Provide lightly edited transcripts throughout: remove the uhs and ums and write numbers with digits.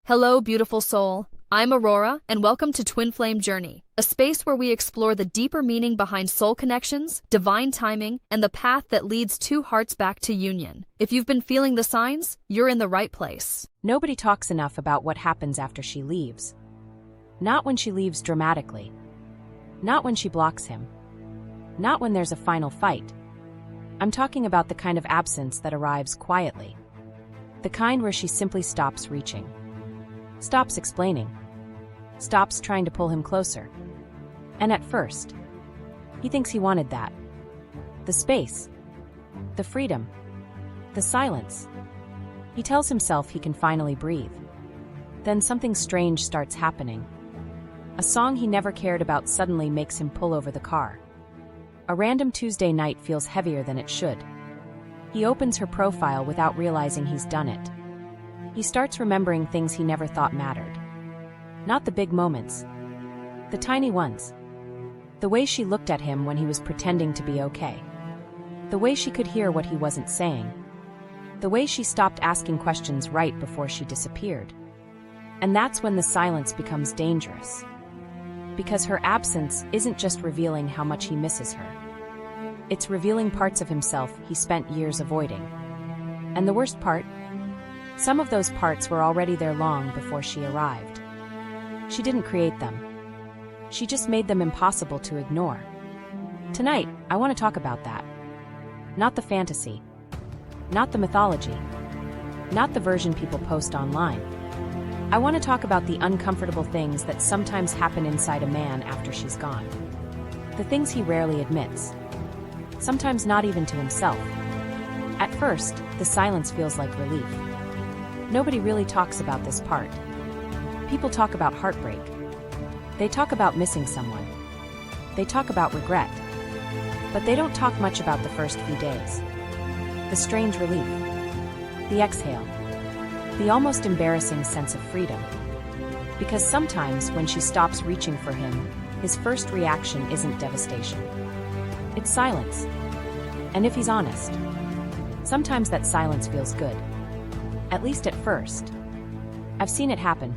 Hello, beautiful soul. I'm Aurora, and welcome to Twin Flame Journey, a space where we explore the deeper meaning behind soul connections, divine timing, and the path that leads two hearts back to union. If you've been feeling the signs, you're in the right place. Nobody talks enough about what happens after she leaves. Not when she leaves dramatically. Not when she blocks him. Not when there's a final fight. I'm talking about the kind of absence that arrives quietly. The kind where she simply stops reaching. Stops explaining. Stops trying to pull him closer. And at first, he thinks he wanted that. The space. The freedom. The silence. He tells himself he can finally breathe. Then something strange starts happening. A song he never cared about suddenly makes him pull over the car. A random Tuesday night feels heavier than it should. He opens her profile without realizing he's done it. He starts remembering things he never thought mattered. Not the big moments. The tiny ones. The way she looked at him when he was pretending to be okay. The way she could hear what he wasn't saying. The way she stopped asking questions right before she disappeared. And that's when the silence becomes dangerous. Because her absence isn't just revealing how much he misses her. It's revealing parts of himself he spent years avoiding. And the worst part? Some of those parts were already there long before she arrived. She didn't create them. She just made them impossible to ignore. Tonight, I want to talk about that. Not the fantasy. Not the mythology. Not the version people post online. I want to talk about the uncomfortable things that sometimes happen inside a man after she's gone. The things he rarely admits. Sometimes not even to himself. At first, the silence feels like relief. Nobody really talks about this part. People talk about heartbreak. They talk about missing someone. They talk about regret. But they don't talk much about the first few days. The strange relief. The exhale. The almost embarrassing sense of freedom. Because sometimes when she stops reaching for him, his first reaction isn't devastation. It's silence. And if he's honest, sometimes that silence feels good. At least at first. I've seen it happen.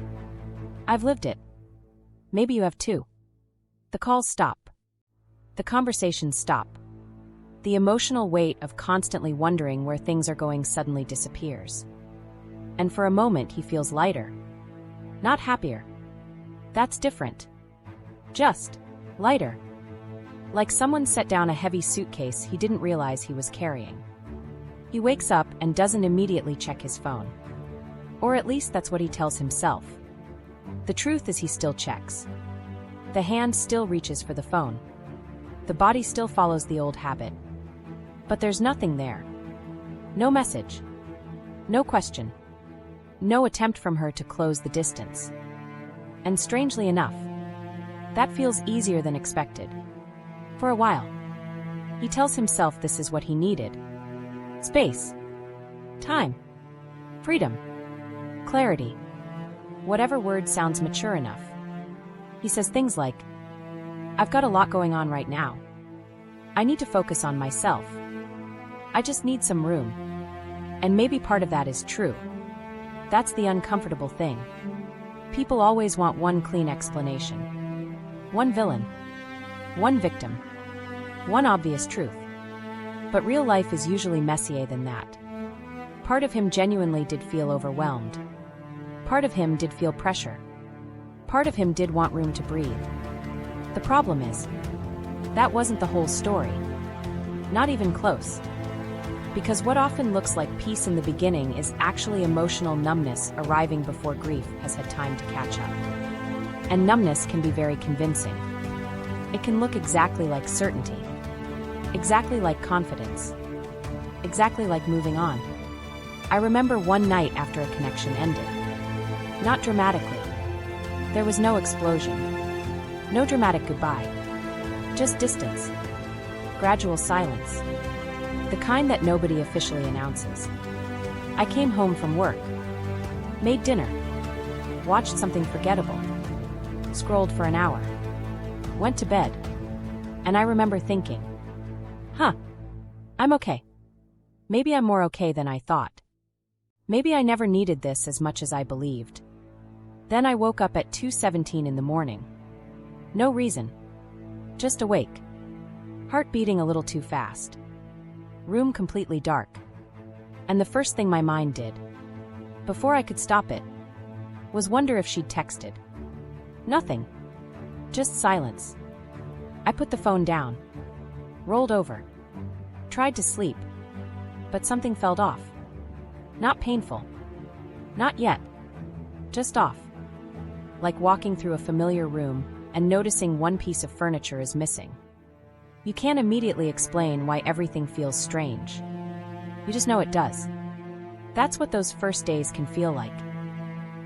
I've lived it. Maybe you have too. The calls stop. The conversations stop. The emotional weight of constantly wondering where things are going suddenly disappears. And for a moment he feels lighter. Not happier. That's different. Just lighter. Like someone set down a heavy suitcase he didn't realize he was carrying. He wakes up and doesn't immediately check his phone. Or at least that's what he tells himself. The truth is he still checks. The hand still reaches for the phone. The body still follows the old habit. But there's nothing there. No message. No question. No attempt from her to close the distance. And strangely enough, that feels easier than expected. For a while. He tells himself this is what he needed. Space. Time. Freedom. Clarity. Whatever word sounds mature enough. He says things like, I've got a lot going on right now. I need to focus on myself. I just need some room. And maybe part of that is true. That's the uncomfortable thing. People always want one clean explanation. One villain. One victim. One obvious truth. But real life is usually messier than that. Part of him genuinely did feel overwhelmed. Part of him did feel pressure. Part of him did want room to breathe. The problem is, that wasn't the whole story. Not even close. Because what often looks like peace in the beginning is actually emotional numbness arriving before grief has had time to catch up. And numbness can be very convincing. It can look exactly like certainty. Exactly like confidence. Exactly like moving on. I remember one night after a connection ended. Not dramatically. There was no explosion. No dramatic goodbye. Just distance. Gradual silence. The kind that nobody officially announces. I came home from work. Made dinner. Watched something forgettable. Scrolled for an hour. Went to bed. And I remember thinking, I'm okay. Maybe I'm more okay than I thought. Maybe I never needed this as much as I believed. Then I woke up at 2:17 in the morning. No reason. Just awake. Heart beating a little too fast. Room completely dark. And the first thing my mind did, before I could stop it, was wonder if she'd texted. Nothing. Just silence. I put the phone down. Rolled over. Tried to sleep. But something felt off. Not painful. Not yet. Just off. Like walking through a familiar room and noticing one piece of furniture is missing. You can't immediately explain why everything feels strange. You just know it does. That's what those first days can feel like.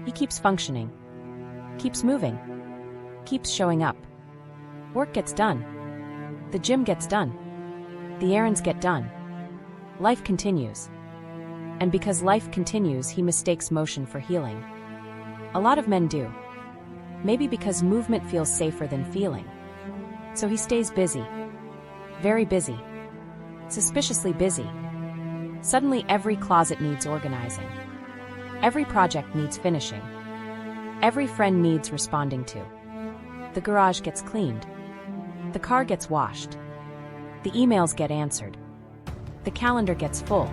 He keeps functioning. Keeps moving. Keeps showing up. Work gets done. The gym gets done. The errands get done. Life continues. And because life continues, he mistakes motion for healing. A lot of men do. Maybe because movement feels safer than feeling. So he stays busy. Very busy. Suspiciously busy. Suddenly every closet needs organizing. Every project needs finishing. Every friend needs responding to. The garage gets cleaned. The car gets washed. The emails get answered. The calendar gets full.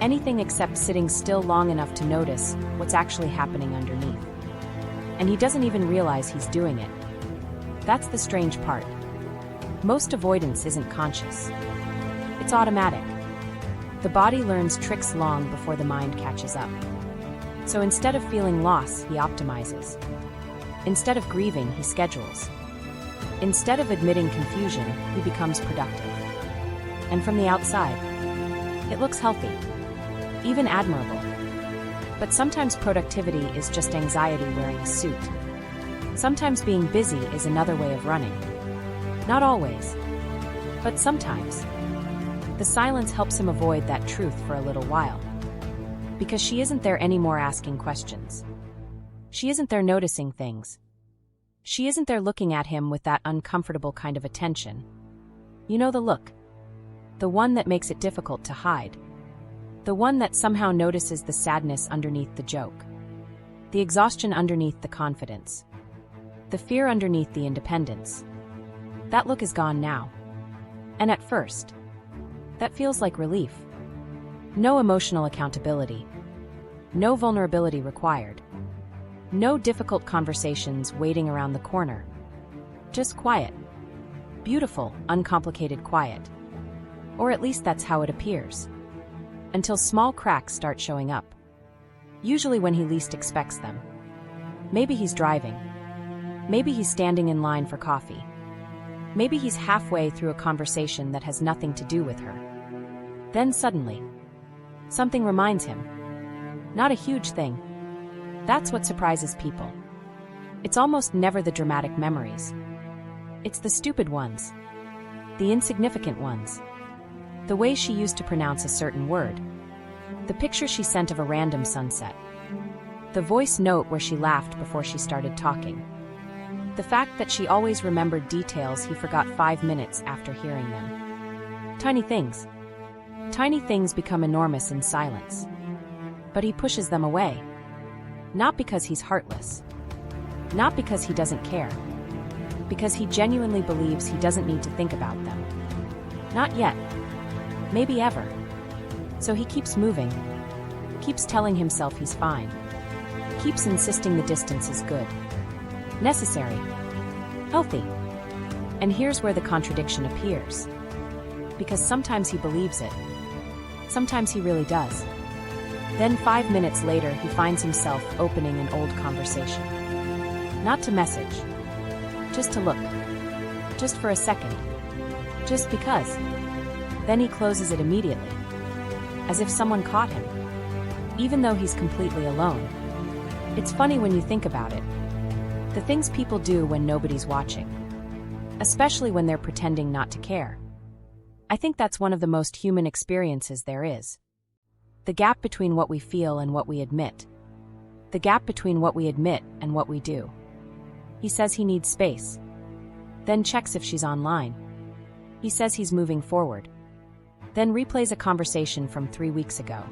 Anything except sitting still long enough to notice what's actually happening underneath. And he doesn't even realize he's doing it. That's the strange part. Most avoidance isn't conscious. It's automatic. The body learns tricks long before the mind catches up. So instead of feeling loss, he optimizes. Instead of grieving, he schedules. Instead of admitting confusion, he becomes productive. And from the outside, it looks healthy, even admirable. But sometimes productivity is just anxiety wearing a suit. Sometimes being busy is another way of running. Not always, but sometimes. The silence helps him avoid that truth for a little while. Because she isn't there anymore asking questions. She isn't there noticing things. She isn't there looking at him with that uncomfortable kind of attention. You know the look. The one that makes it difficult to hide. The one that somehow notices the sadness underneath the joke. The exhaustion underneath the confidence. The fear underneath the independence. That look is gone now. And at first, that feels like relief. No emotional accountability. No vulnerability required. No difficult conversations waiting around the corner. Just quiet. Beautiful, uncomplicated quiet. Or at least that's how it appears. Until small cracks start showing up. Usually when he least expects them. Maybe he's driving. Maybe he's standing in line for coffee. Maybe he's halfway through a conversation that has nothing to do with her. Then suddenly, something reminds him. Not a huge thing. That's what surprises people. It's almost never the dramatic memories. It's the stupid ones. The insignificant ones. The way she used to pronounce a certain word. The picture she sent of a random sunset. The voice note where she laughed before she started talking. The fact that she always remembered details he forgot 5 minutes after hearing them. Tiny things. Tiny things become enormous in silence. But he pushes them away. Not because he's heartless. Not because he doesn't care. Because he genuinely believes he doesn't need to think about them. Not yet. Maybe ever. So he keeps moving. Keeps telling himself he's fine. Keeps insisting the distance is good. Necessary. Healthy. And here's where the contradiction appears. Because sometimes he believes it. Sometimes he really does. Then 5 minutes later, he finds himself opening an old conversation. Not to message. Just to look. Just for a second. Just because. Then he closes it immediately. As if someone caught him. Even though he's completely alone. It's funny when you think about it. The things people do when nobody's watching. Especially when they're pretending not to care. I think that's one of the most human experiences there is. The gap between what we feel and what we admit. The gap between what we admit and what we do. He says he needs space. Then checks if she's online. He says he's moving forward. Then replays a conversation from 3 weeks ago.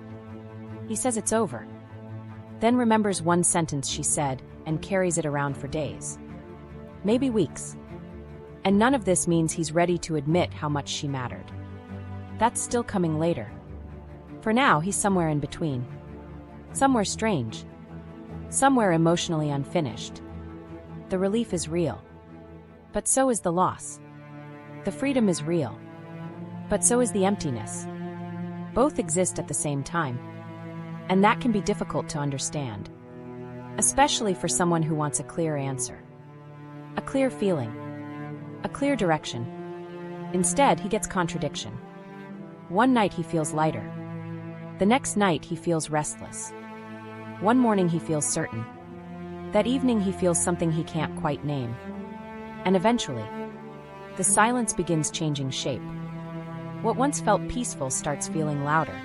He says it's over. then remembers one sentence she said and carries it around for days. Maybe weeks. And none of this means he's ready to admit how much she mattered. That's still coming later. For now, he's somewhere in between. Somewhere strange. Somewhere emotionally unfinished. The relief is real. But so is the loss. The freedom is real. But so is the emptiness. Both exist at the same time. And that can be difficult to understand. Especially for someone who wants a clear answer. A clear feeling. A clear direction. Instead, he gets contradiction. One night he feels lighter. The next night he feels restless. One morning he feels certain. That evening he feels something he can't quite name. And eventually, the silence begins changing shape. What once felt peaceful starts feeling louder.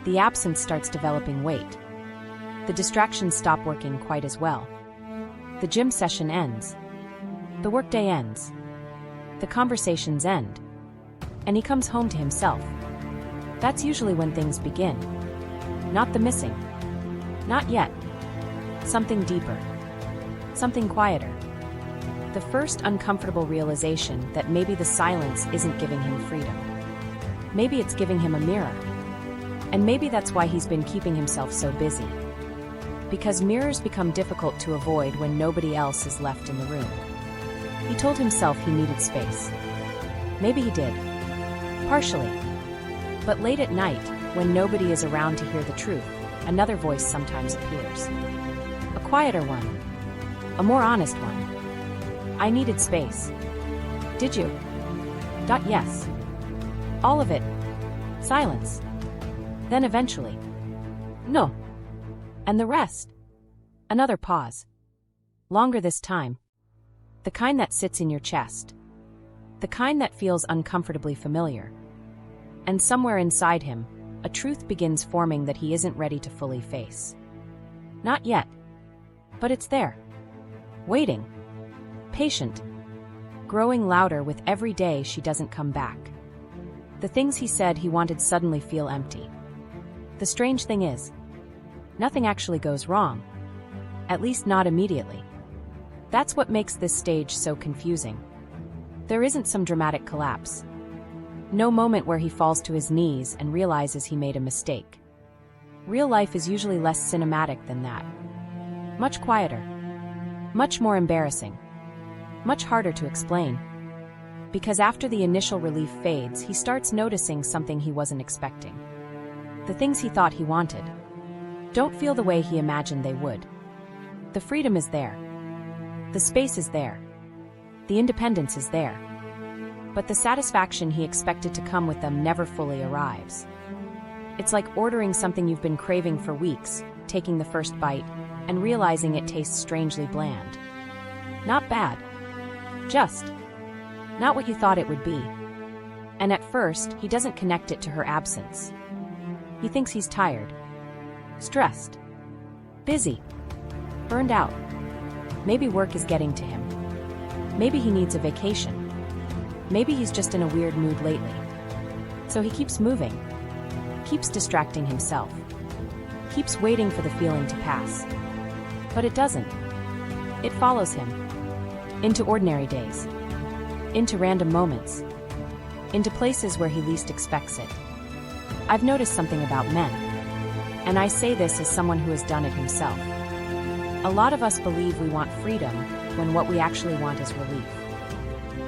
The absence starts developing weight. The distractions stop working quite as well. The gym session ends. The workday ends. The conversations end. And he comes home to himself. That's usually when things begin. Not the missing. Not yet. Something deeper. Something quieter. The first uncomfortable realization that maybe the silence isn't giving him freedom. Maybe it's giving him a mirror. And maybe that's why he's been keeping himself so busy. Because mirrors become difficult to avoid when nobody else is left in the room. He told himself he needed space. Maybe he did. Partially. But late at night, when nobody is around to hear the truth, another voice sometimes appears. A quieter one. A more honest one. I needed space. Did you? Yes. All of it. Silence. Then eventually. No. And the rest? Another pause. Longer this time. The kind that sits in your chest. The kind that feels uncomfortably familiar. And somewhere inside him, a truth begins forming that he isn't ready to fully face. Not yet. But it's there. Waiting. Patient. Growing louder with every day she doesn't come back. The things he said he wanted suddenly feel empty. The strange thing is, nothing actually goes wrong. At least not immediately. That's what makes this stage so confusing. There isn't some dramatic collapse. No moment where he falls to his knees and realizes he made a mistake. Real life is usually less cinematic than that. Much quieter. Much more embarrassing. Much harder to explain. Because after the initial relief fades, he starts noticing something he wasn't expecting. The things he thought he wanted don't feel the way he imagined they would. The freedom is there. The space is there. The independence is there. But the satisfaction he expected to come with them never fully arrives. It's like ordering something you've been craving for weeks, taking the first bite, and realizing it tastes strangely bland. Not bad. Just not what you thought it would be. And at first, he doesn't connect it to her absence. He thinks he's tired. Stressed. Busy. Burned out. Maybe work is getting to him. Maybe he needs a vacation. Maybe he's just in a weird mood lately. So he keeps moving. Keeps distracting himself. Keeps waiting for the feeling to pass. But it doesn't. It follows him. Into ordinary days. Into random moments. Into places where he least expects it. I've noticed something about men. And I say this as someone who has done it himself. A lot of us believe we want freedom when what we actually want is relief.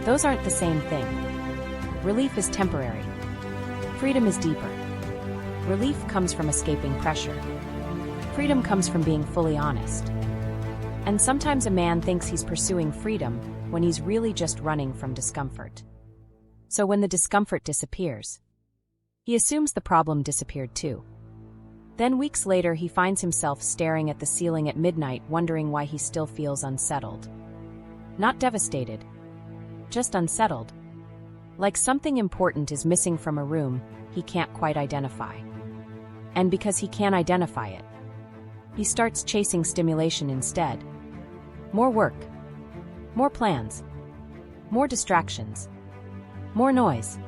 Those aren't the same thing. Relief is temporary. Freedom is deeper. Relief comes from escaping pressure. Freedom comes from being fully honest. And sometimes a man thinks he's pursuing freedom when he's really just running from discomfort. So when the discomfort disappears, he assumes the problem disappeared too. Then weeks later he finds himself staring at the ceiling at midnight, wondering why he still feels unsettled. Not devastated. Just unsettled. Like something important is missing from a room he can't quite identify. And because he can't identify it, he starts chasing stimulation instead. More work. More plans. More distractions. More noise.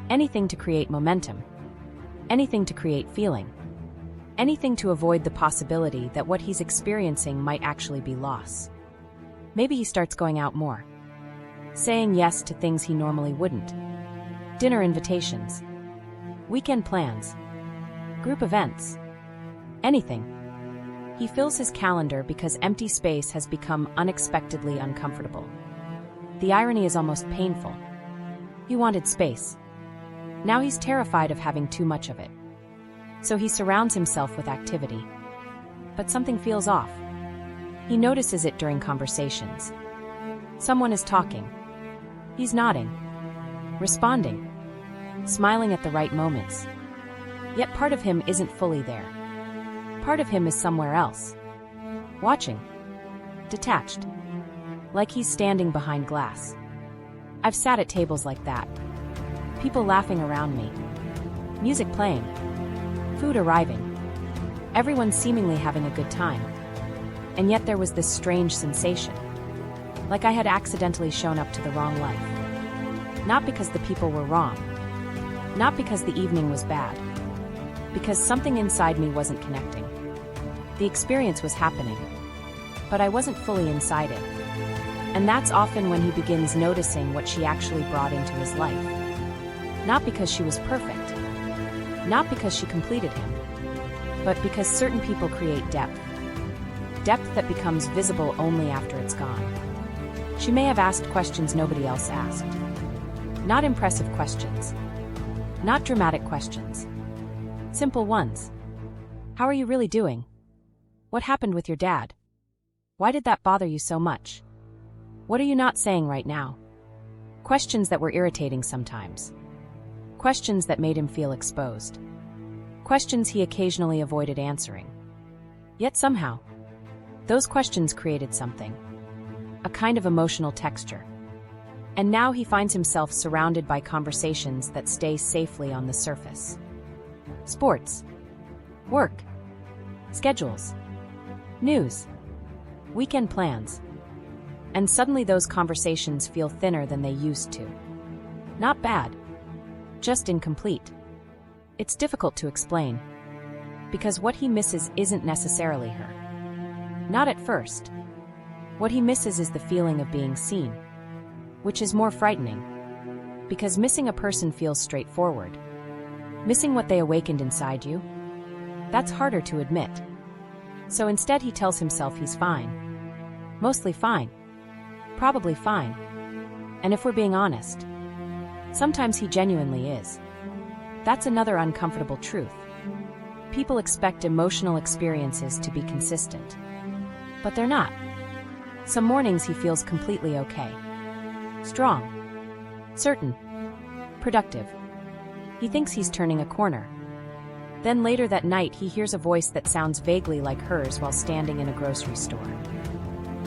Anything to create momentum. Anything to create feeling. Anything to avoid the possibility that what he's experiencing might actually be loss. Maybe he starts going out more, saying yes to things he normally wouldn't. Dinner invitations, weekend plans, group events, anything. He fills his calendar because empty space has become unexpectedly uncomfortable. The irony is almost painful. He wanted space. Now he's terrified of having too much of it. So he surrounds himself with activity. But something feels off. He notices it during conversations. Someone is talking. He's nodding, responding, smiling at the right moments. Yet part of him isn't fully there. Part of him is somewhere else. Watching. Detached. Like he's standing behind glass. I've sat at tables like that. People laughing around me. Music playing. Food arriving. Everyone seemingly having a good time. And yet there was this strange sensation. Like I had accidentally shown up to the wrong life. Not because the people were wrong. Not because the evening was bad. Because something inside me wasn't connecting. The experience was happening. But I wasn't fully inside it. And that's often when he begins noticing what she actually brought into his life. Not because she was perfect. Not because she completed him. But because certain people create depth. Depth that becomes visible only after it's gone. She may have asked questions nobody else asked. Not impressive questions. Not dramatic questions. Simple ones. How are you really doing? What happened with your dad? Why did that bother you so much? What are you not saying right now? Questions that were irritating sometimes. Questions that made him feel exposed. Questions he occasionally avoided answering. Yet somehow, those questions created something. A kind of emotional texture. And now he finds himself surrounded by conversations that stay safely on the surface. Sports. Work. Schedules. News. Weekend plans. And suddenly those conversations feel thinner than they used to. Not bad. Just incomplete. It's difficult to explain. Because what he misses isn't necessarily her. Not at first. What he misses is the feeling of being seen. Which is more frightening. Because missing a person feels straightforward. Missing what they awakened inside you? That's harder to admit. So instead he tells himself he's fine. Mostly fine. Probably fine. And if we're being honest, sometimes he genuinely is. That's another uncomfortable truth. People expect emotional experiences to be consistent. But they're not. Some mornings he feels completely okay. Strong. Certain. Productive. He thinks he's turning a corner. Then later that night he hears a voice that sounds vaguely like hers while standing in a grocery store.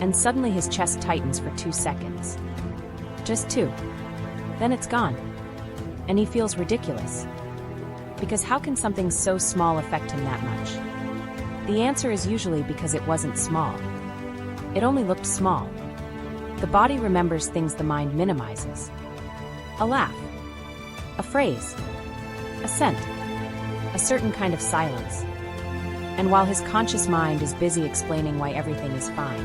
And suddenly his chest tightens for 2 seconds. Just 2. Then it's gone. And he feels ridiculous. Because how can something so small affect him that much? The answer is usually because it wasn't small. It only looked small. The body remembers things the mind minimizes. A laugh. A phrase. A scent. A certain kind of silence. And while his conscious mind is busy explaining why everything is fine,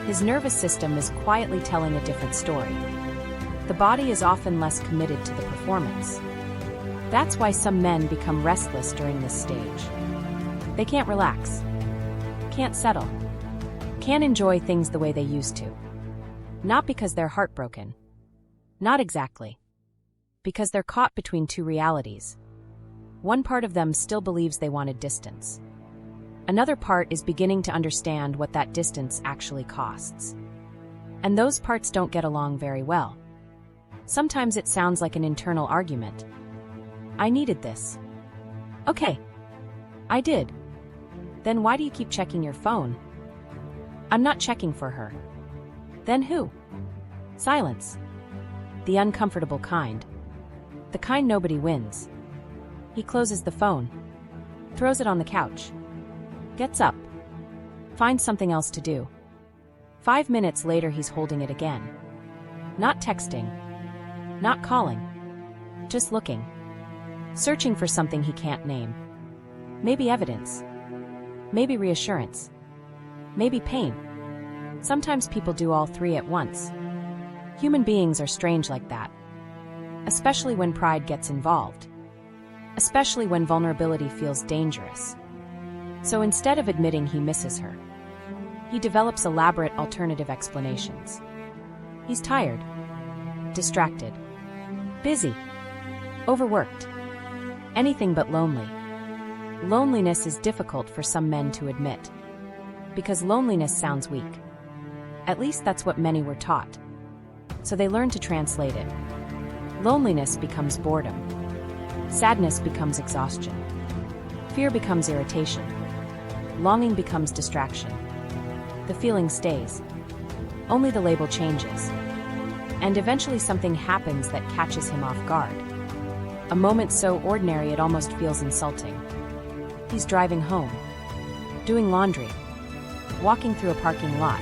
his nervous system is quietly telling a different story. The body is often less committed to the performance. That's why some men become restless during this stage. They can't relax. Can't settle. Can't enjoy things the way they used to. Not because they're heartbroken. Not exactly. Because they're caught between two realities. One part of them still believes they wanted distance. Another part is beginning to understand what that distance actually costs. And those parts don't get along very well. Sometimes it sounds like an internal argument. I needed this. Okay. I did. Then why do you keep checking your phone? I'm not checking for her. Then who? Silence. The uncomfortable kind. The kind nobody wins. He closes the phone. Throws it on the couch. Gets up. Finds something else to do. 5 minutes later he's holding it again. Not texting. Not calling. Just looking. Searching for something he can't name. Maybe evidence. Maybe reassurance. Maybe pain. Sometimes people do all three at once. Human beings are strange like that. Especially when pride gets involved. Especially when vulnerability feels dangerous. So instead of admitting he misses her, he develops elaborate alternative explanations. He's tired, distracted, busy, overworked, anything but lonely. Loneliness is difficult for some men to admit, because loneliness sounds weak. At least that's what many were taught. So they learn to translate it. Loneliness becomes boredom. Sadness becomes exhaustion. Fear becomes irritation. Longing becomes distraction. The feeling stays. Only the label changes. And eventually something happens that catches him off guard. A moment so ordinary it almost feels insulting. He's driving home, doing laundry, walking through a parking lot,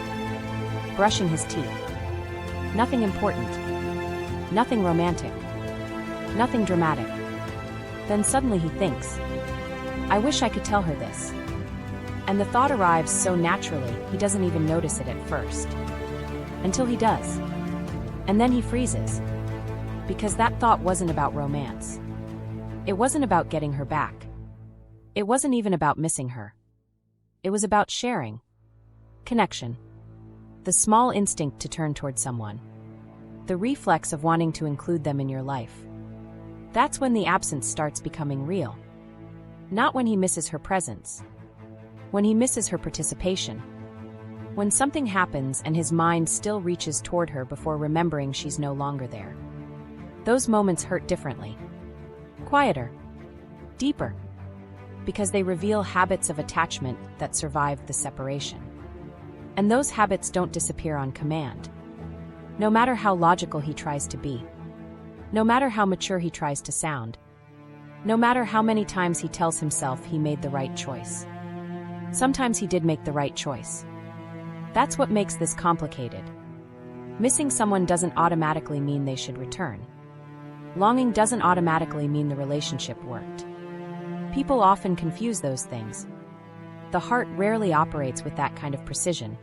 brushing his teeth. Nothing important, nothing romantic, nothing dramatic. Then suddenly he thinks, I wish I could tell her this. And the thought arrives so naturally he doesn't even notice it at first. Until he does. And then he freezes. Because that thought wasn't about romance. It wasn't about getting her back. It wasn't even about missing her. It was about sharing. Connection. The small instinct to turn toward someone. The reflex of wanting to include them in your life. That's when the absence starts becoming real. Not when he misses her presence. When he misses her participation. When something happens and his mind still reaches toward her before remembering she's no longer there. Those moments hurt differently. Quieter. Deeper. Because they reveal habits of attachment that survived the separation. And those habits don't disappear on command. No matter how logical he tries to be. No matter how mature he tries to sound. No matter how many times he tells himself he made the right choice. Sometimes he did make the right choice. That's what makes this complicated. Missing someone doesn't automatically mean they should return. Longing doesn't automatically mean the relationship worked. People often confuse those things. The heart rarely operates with that kind of precision.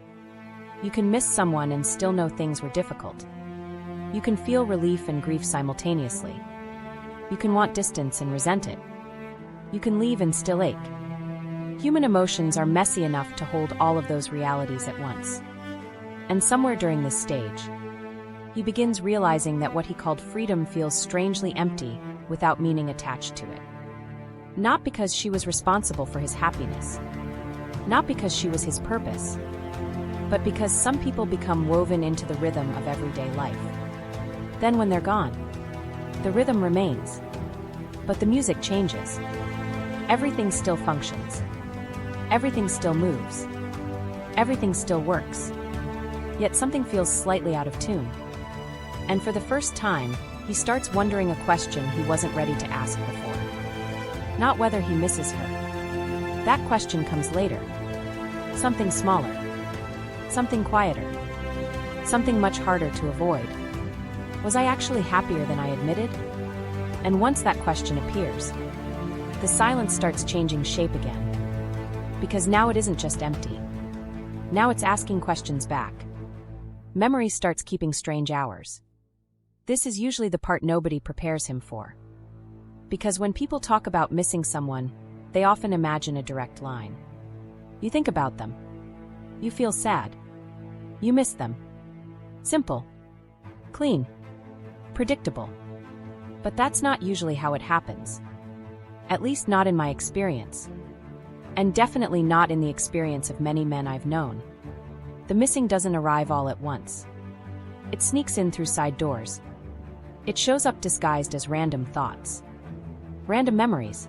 You can miss someone and still know things were difficult. You can feel relief and grief simultaneously. You can want distance and resent it. You can leave and still ache. Human emotions are messy enough to hold all of those realities at once. And somewhere during this stage, he begins realizing that what he called freedom feels strangely empty without meaning attached to it. Not because she was responsible for his happiness. Not because she was his purpose. But because some people become woven into the rhythm of everyday life. Then when they're gone, the rhythm remains. But the music changes. Everything still functions. Everything still moves. Everything still works. Yet something feels slightly out of tune. And for the first time, he starts wondering a question he wasn't ready to ask before. Not whether he misses her. That question comes later. Something smaller. Something quieter. Something much harder to avoid. Was I actually happier than I admitted? And once that question appears, the silence starts changing shape again. Because now it isn't just empty. Now it's asking questions back. Memory starts keeping strange hours. This is usually the part nobody prepares him for. Because when people talk about missing someone, they often imagine a direct line. You think about them. You feel sad. You miss them. Simple. Clean. Predictable. But that's not usually how it happens. At least not in my experience. And definitely not in the experience of many men I've known. The missing doesn't arrive all at once. It sneaks in through side doors. It shows up disguised as random thoughts. Random memories.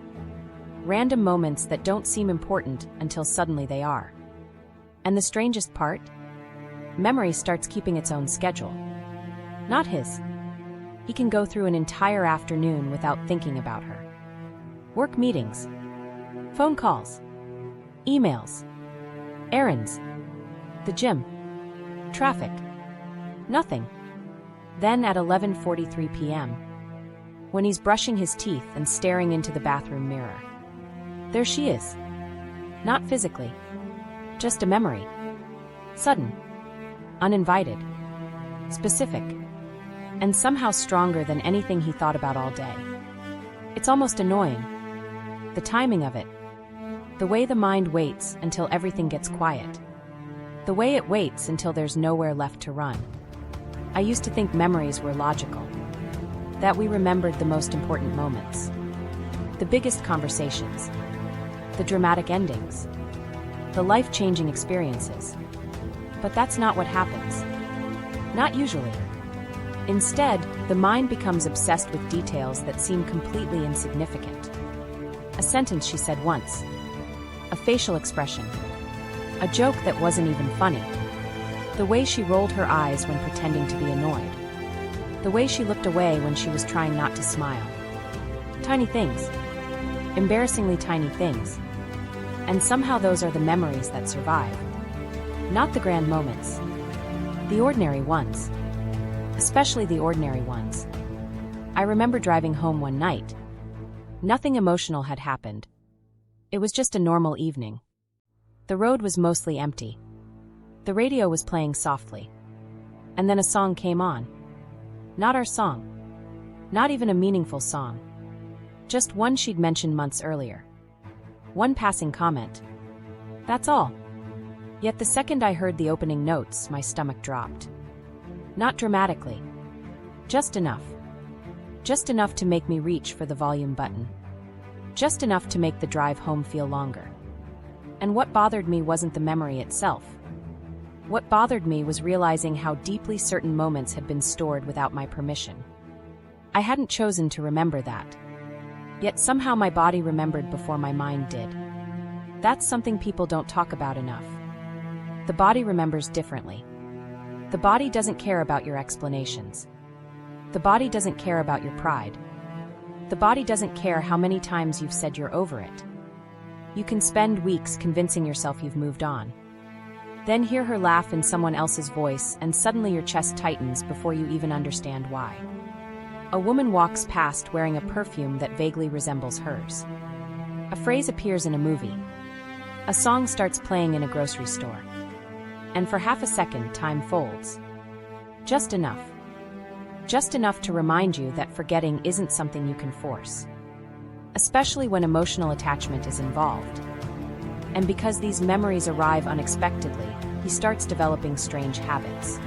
Random moments that don't seem important until suddenly they are. And the strangest part? Memory starts keeping its own schedule. Not his. He can go through an entire afternoon without thinking about her. Work meetings. Phone calls. Emails. Errands. The gym. Traffic. Nothing. Then at 11:43 p.m., when he's brushing his teeth and staring into the bathroom mirror, There she is. Not physically. Just a memory. Sudden. Uninvited. Specific. And somehow stronger than anything he thought about all day. It's almost annoying. The timing of it. The way the mind waits until everything gets quiet. The way it waits until there's nowhere left to run. I used to think memories were logical. That we remembered the most important moments. The biggest conversations. The dramatic endings. The life-changing experiences. But that's not what happens. Not usually. Instead, the mind becomes obsessed with details that seem completely insignificant. A sentence she said once. A facial expression. A joke that wasn't even funny. The way she rolled her eyes when pretending to be annoyed. The way she looked away when she was trying not to smile. Tiny things. Embarrassingly tiny things. And somehow those are the memories that survive. Not the grand moments. The ordinary ones. Especially the ordinary ones. I remember driving home one night. Nothing emotional had happened. It was just a normal evening. The road was mostly empty. The radio was playing softly. And then a song came on. Not our song. Not even a meaningful song. Just one she'd mentioned months earlier. One passing comment. That's all. Yet the second I heard the opening notes, my stomach dropped. Not dramatically. Just enough. Just enough to make me reach for the volume button. Just enough to make the drive home feel longer. And what bothered me wasn't the memory itself. What bothered me was realizing how deeply certain moments had been stored without my permission. I hadn't chosen to remember that. Yet somehow my body remembered before my mind did. That's something people don't talk about enough. The body remembers differently. The body doesn't care about your explanations. The body doesn't care about your pride. The body doesn't care how many times you've said you're over it. You can spend weeks convincing yourself you've moved on. Then hear her laugh in someone else's voice and suddenly your chest tightens before you even understand why. A woman walks past wearing a perfume that vaguely resembles hers. A phrase appears in a movie. A song starts playing in a grocery store. And for half a second, time folds. Just enough. Just enough to remind you that forgetting isn't something you can force. Especially when emotional attachment is involved. And because these memories arrive unexpectedly, he starts developing strange habits.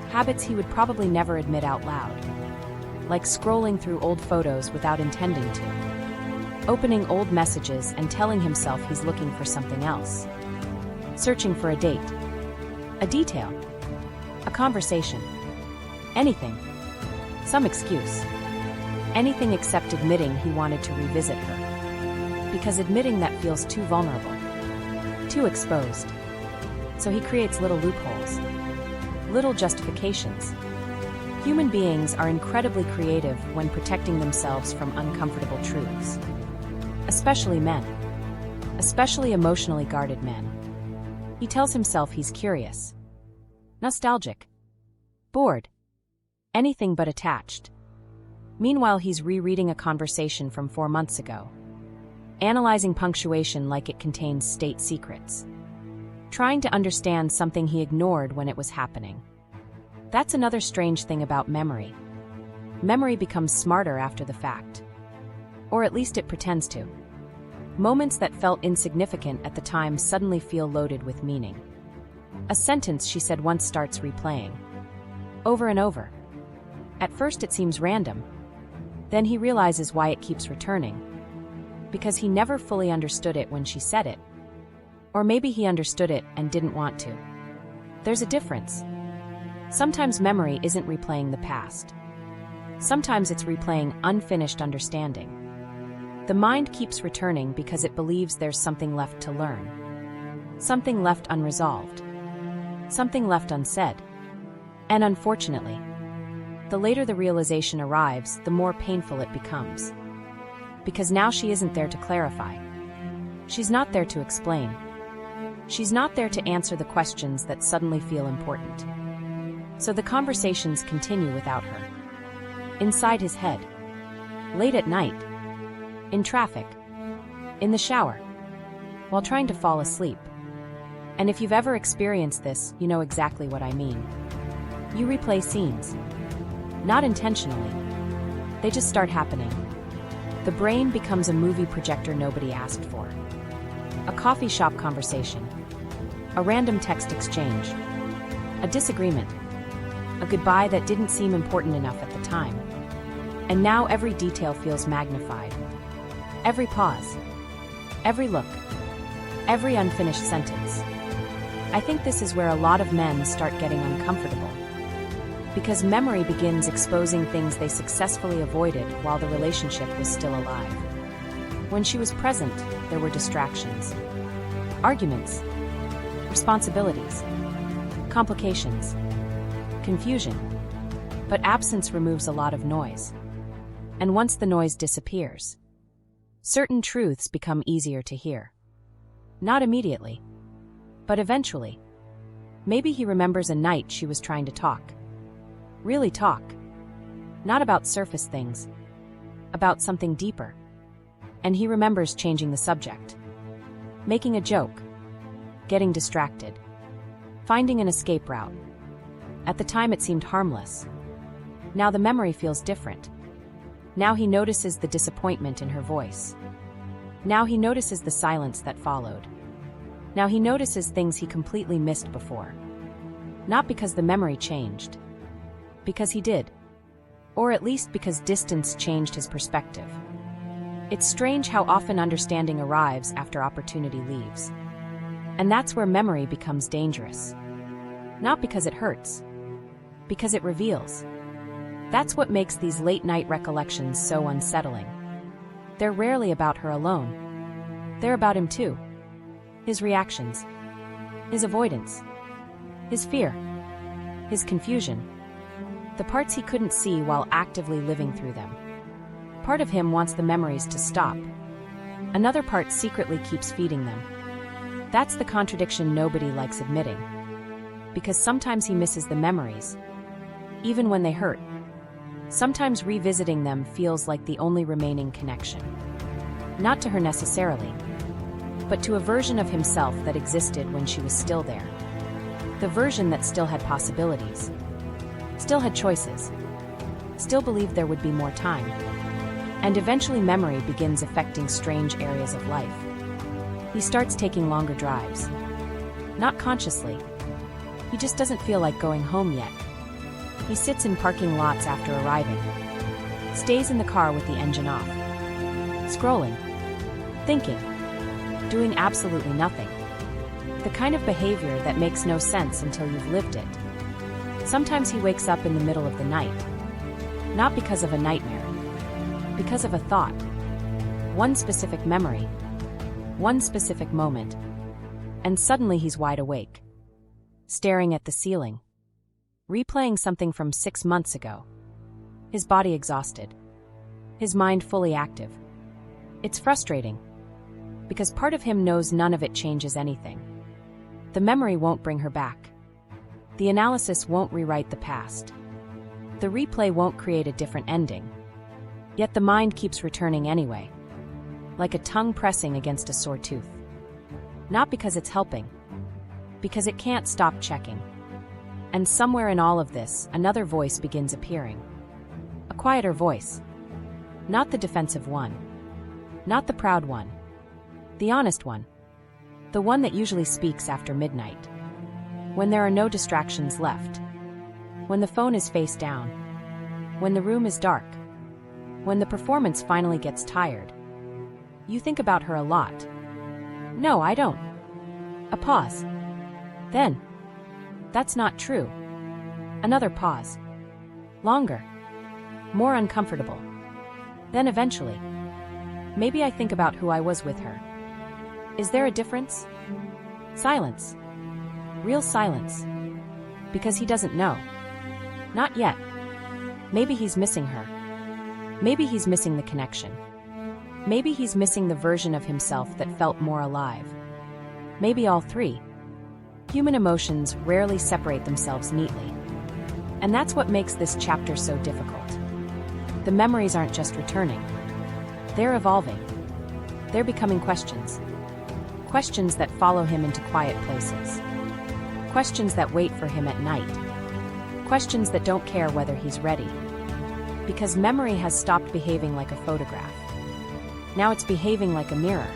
Habits he would probably never admit out loud. Like scrolling through old photos without intending to. Opening old messages and telling himself he's looking for something else. Searching for a date. A detail. A conversation. Anything. Some excuse. Anything except admitting he wanted to revisit her. Because admitting that feels too vulnerable. Too exposed. So he creates little loopholes. Little justifications. Human beings are incredibly creative when protecting themselves from uncomfortable truths. Especially men. Especially emotionally guarded men. He tells himself he's curious. Nostalgic. Bored. Anything but attached. Meanwhile, he's rereading a conversation from 4 months ago. Analyzing punctuation like it contains state secrets. Trying to understand something he ignored when it was happening. That's another strange thing about memory. Memory becomes smarter after the fact. Or at least it pretends to. Moments that felt insignificant at the time suddenly feel loaded with meaning. A sentence she said once starts replaying. Over and over. At first it seems random. Then he realizes why it keeps returning. Because he never fully understood it when she said it. Or maybe he understood it and didn't want to. There's a difference. Sometimes memory isn't replaying the past. Sometimes it's replaying unfinished understanding. The mind keeps returning because it believes there's something left to learn. Something left unresolved. Something left unsaid. And unfortunately, the later the realization arrives, the more painful it becomes. Because now she isn't there to clarify. She's not there to explain. She's not there to answer the questions that suddenly feel important. So the conversations continue without her. Inside his head. Late at night. In traffic. in the shower, while trying to fall asleep. And if you've ever experienced this, you know exactly what I mean. You replay scenes. Not intentionally. They just start happening. The brain becomes a movie projector nobody asked for. A coffee shop conversation. A random text exchange. A disagreement. A goodbye that didn't seem important enough at the time. And now every detail feels magnified. Every pause. Every look. Every unfinished sentence. I think this is where a lot of men start getting uncomfortable. Because memory begins exposing things they successfully avoided while the relationship was still alive. When she was present, there were distractions. Arguments. Responsibilities. Complications. Confusion. But absence removes a lot of noise. And once the noise disappears, certain truths become easier to hear. Not immediately, but eventually. Maybe he remembers a night she was trying to talk. Really talk. Not about surface things. About something deeper. And he remembers changing the subject. Making a joke. Getting distracted. Finding an escape route. At the time it seemed harmless. Now the memory feels different. Now he notices the disappointment in her voice. Now he notices the silence that followed. Now he notices things he completely missed before. Not because the memory changed. Because he did. Or at least because distance changed his perspective. It's strange how often understanding arrives after opportunity leaves. And that's where memory becomes dangerous. Not because it hurts. Because it reveals. That's what makes these late-night recollections so unsettling. They're rarely about her alone. They're about him too. His reactions. His avoidance. His fear. His confusion. The parts he couldn't see while actively living through them. Part of him wants the memories to stop. Another part secretly keeps feeding them. That's the contradiction nobody likes admitting. Because sometimes he misses the memories, even when they hurt. Sometimes revisiting them feels like the only remaining connection. Not to her necessarily, but to a version of himself that existed when she was still there. The version that still had possibilities. Still had choices. Still believed there would be more time. And eventually memory begins affecting strange areas of life. He starts taking longer drives. Not consciously. He just doesn't feel like going home yet. He sits in parking lots after arriving. Stays in the car with the engine off. Scrolling. Thinking. Doing absolutely nothing. The kind of behavior that makes no sense until you've lived it. Sometimes he wakes up in the middle of the night. Not because of a nightmare. Because of a thought. One specific memory. One specific moment. And suddenly he's wide awake. Staring at the ceiling. Replaying something from 6 months ago. His body exhausted. His mind fully active. It's frustrating. Because part of him knows none of it changes anything. The memory won't bring her back. The analysis won't rewrite the past. The replay won't create a different ending. Yet the mind keeps returning anyway. Like a tongue pressing against a sore tooth. Not because it's helping. Because it can't stop checking. And somewhere in all of this, another voice begins appearing. A quieter voice. Not the defensive one. Not the proud one. The honest one. The one that usually speaks after midnight. When there are no distractions left. When the phone is face down. When the room is dark. When the performance finally gets tired. You think about her a lot. No, I don't. A pause. Then. That's not true. Another pause. Longer. More uncomfortable. Then eventually. Maybe I think about who I was with her. Is there a difference? Silence. Real silence. Because he doesn't know. Not yet. Maybe he's missing her. Maybe he's missing the connection. Maybe he's missing the version of himself that felt more alive. Maybe all three. Human emotions rarely separate themselves neatly. And that's what makes this chapter so difficult. The memories aren't just returning. They're evolving. They're becoming questions. Questions that follow him into quiet places. Questions that wait for him at night. Questions that don't care whether he's ready. Because memory has stopped behaving like a photograph. Now it's behaving like a mirror.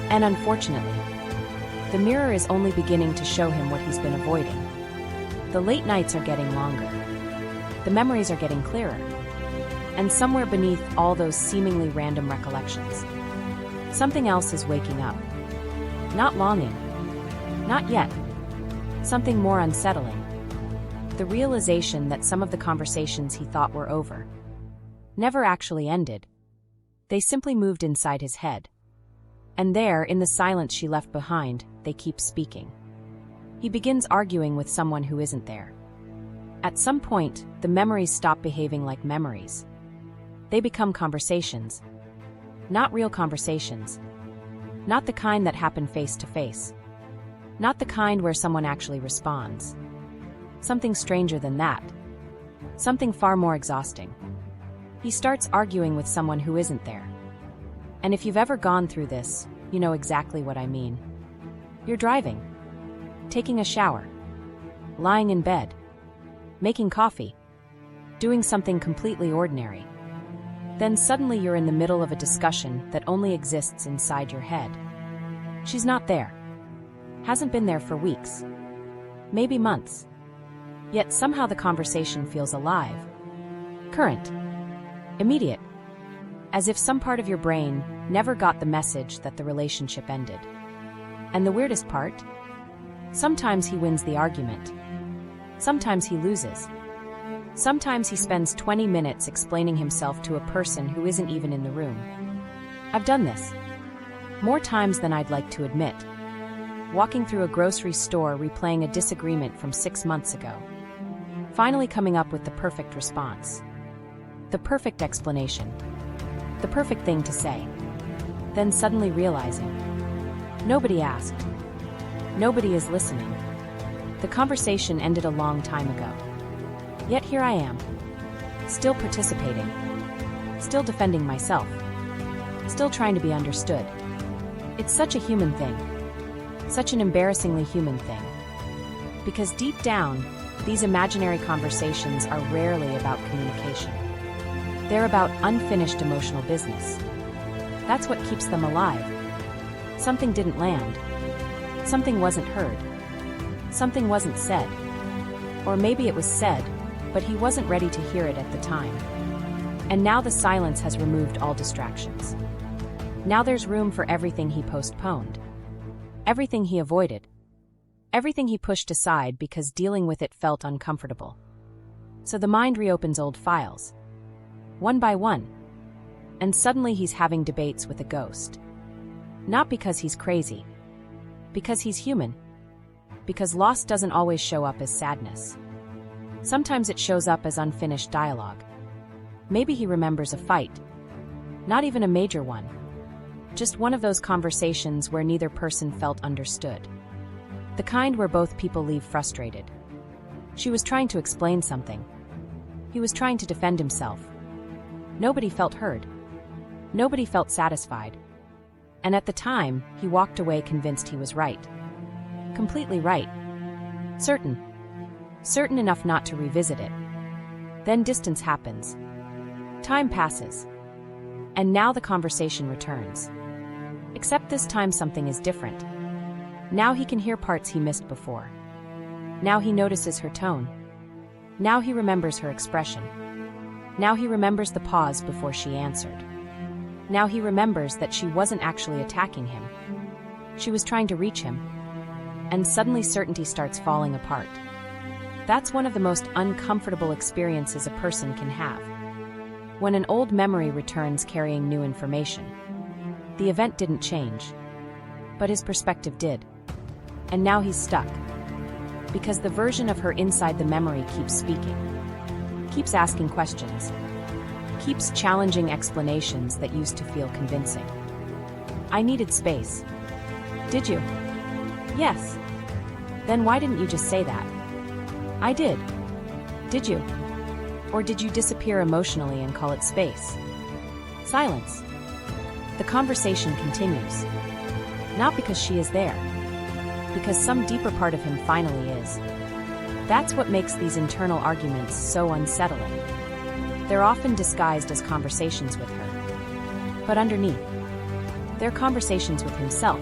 And unfortunately, the mirror is only beginning to show him what he's been avoiding. The late nights are getting longer. The memories are getting clearer. And somewhere beneath all those seemingly random recollections, something else is waking up. Not longing. Not yet. Something more unsettling. The realization that some of the conversations he thought were over never actually ended. They simply moved inside his head. And there, in the silence she left behind, they keep speaking. He begins arguing with someone who isn't there. At some point, the memories stop behaving like memories. They become conversations. Not real conversations. Not the kind that happen face to face. Not the kind where someone actually responds. Something stranger than that. Something far more exhausting. He starts arguing with someone who isn't there. And if you've ever gone through this, you know exactly what I mean. You're driving, taking a shower, lying in bed, making coffee, doing something completely ordinary. Then suddenly you're in the middle of a discussion that only exists inside your head. She's not there. Hasn't been there for weeks. Maybe months. Yet somehow the conversation feels alive. Current. Immediate. As if some part of your brain never got the message that the relationship ended. And the weirdest part? Sometimes he wins the argument. Sometimes he loses. Sometimes he spends 20 minutes explaining himself to a person who isn't even in the room. I've done this. More times than I'd like to admit. Walking through a grocery store replaying a disagreement from 6 months ago. Finally coming up with the perfect response. The perfect explanation. The perfect thing to say. Then suddenly realizing. Nobody asked. Nobody is listening. The conversation ended a long time ago. Yet here I am. Still participating. Still defending myself. Still trying to be understood. It's such a human thing. Such an embarrassingly human thing. Because deep down, these imaginary conversations are rarely about communication. They're about unfinished emotional business. That's what keeps them alive. Something didn't land. Something wasn't heard. Something wasn't said. Or maybe it was said, but he wasn't ready to hear it at the time. And now the silence has removed all distractions. Now there's room for everything he postponed. Everything he avoided. Everything he pushed aside because dealing with it felt uncomfortable. So the mind reopens old files. One by one. And suddenly he's having debates with a ghost. Not because he's crazy. Because he's human. Because loss doesn't always show up as sadness. Sometimes it shows up as unfinished dialogue. Maybe he remembers a fight. Not even a major one. Just one of those conversations where neither person felt understood. The kind where both people leave frustrated. She was trying to explain something. He was trying to defend himself. Nobody felt heard. Nobody felt satisfied. And at the time, he walked away convinced he was right. Completely right. Certain. Certain enough not to revisit it. Then distance happens. Time passes. And now the conversation returns. Except this time something is different. Now he can hear parts he missed before. Now he notices her tone. Now he remembers her expression. Now he remembers the pause before she answered. Now he remembers that she wasn't actually attacking him. She was trying to reach him. And suddenly certainty starts falling apart. That's one of the most uncomfortable experiences a person can have. When an old memory returns carrying new information. The event didn't change. But his perspective did. And now he's stuck. Because the version of her inside the memory keeps speaking. Keeps asking questions. Keeps challenging explanations that used to feel convincing. I needed space. Did you? Yes. Then why didn't you just say that? I did. Did you? Or did you disappear emotionally and call it space? Silence. The conversation continues. Not because she is there, because some deeper part of him finally is. That's what makes these internal arguments so unsettling. They're often disguised as conversations with her. But underneath, they're conversations with himself.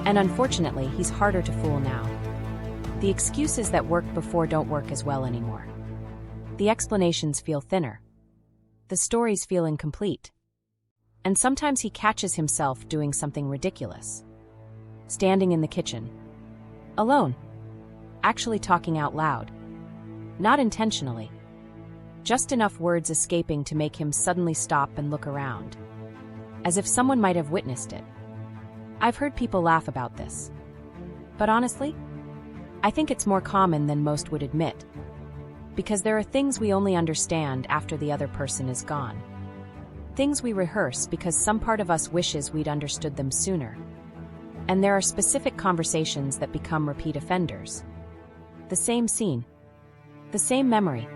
And unfortunately, he's harder to fool now. The excuses that worked before don't work as well anymore. The explanations feel thinner. The stories feel incomplete. And sometimes he catches himself doing something ridiculous. Standing in the kitchen. Alone. Actually talking out loud. Not intentionally. Just enough words escaping to make him suddenly stop and look around. As if someone might have witnessed it. I've heard people laugh about this. But honestly, I think it's more common than most would admit. Because there are things we only understand after the other person is gone. Things we rehearse because some part of us wishes we'd understood them sooner. And there are specific conversations that become repeat offenders. The same scene. The same memory.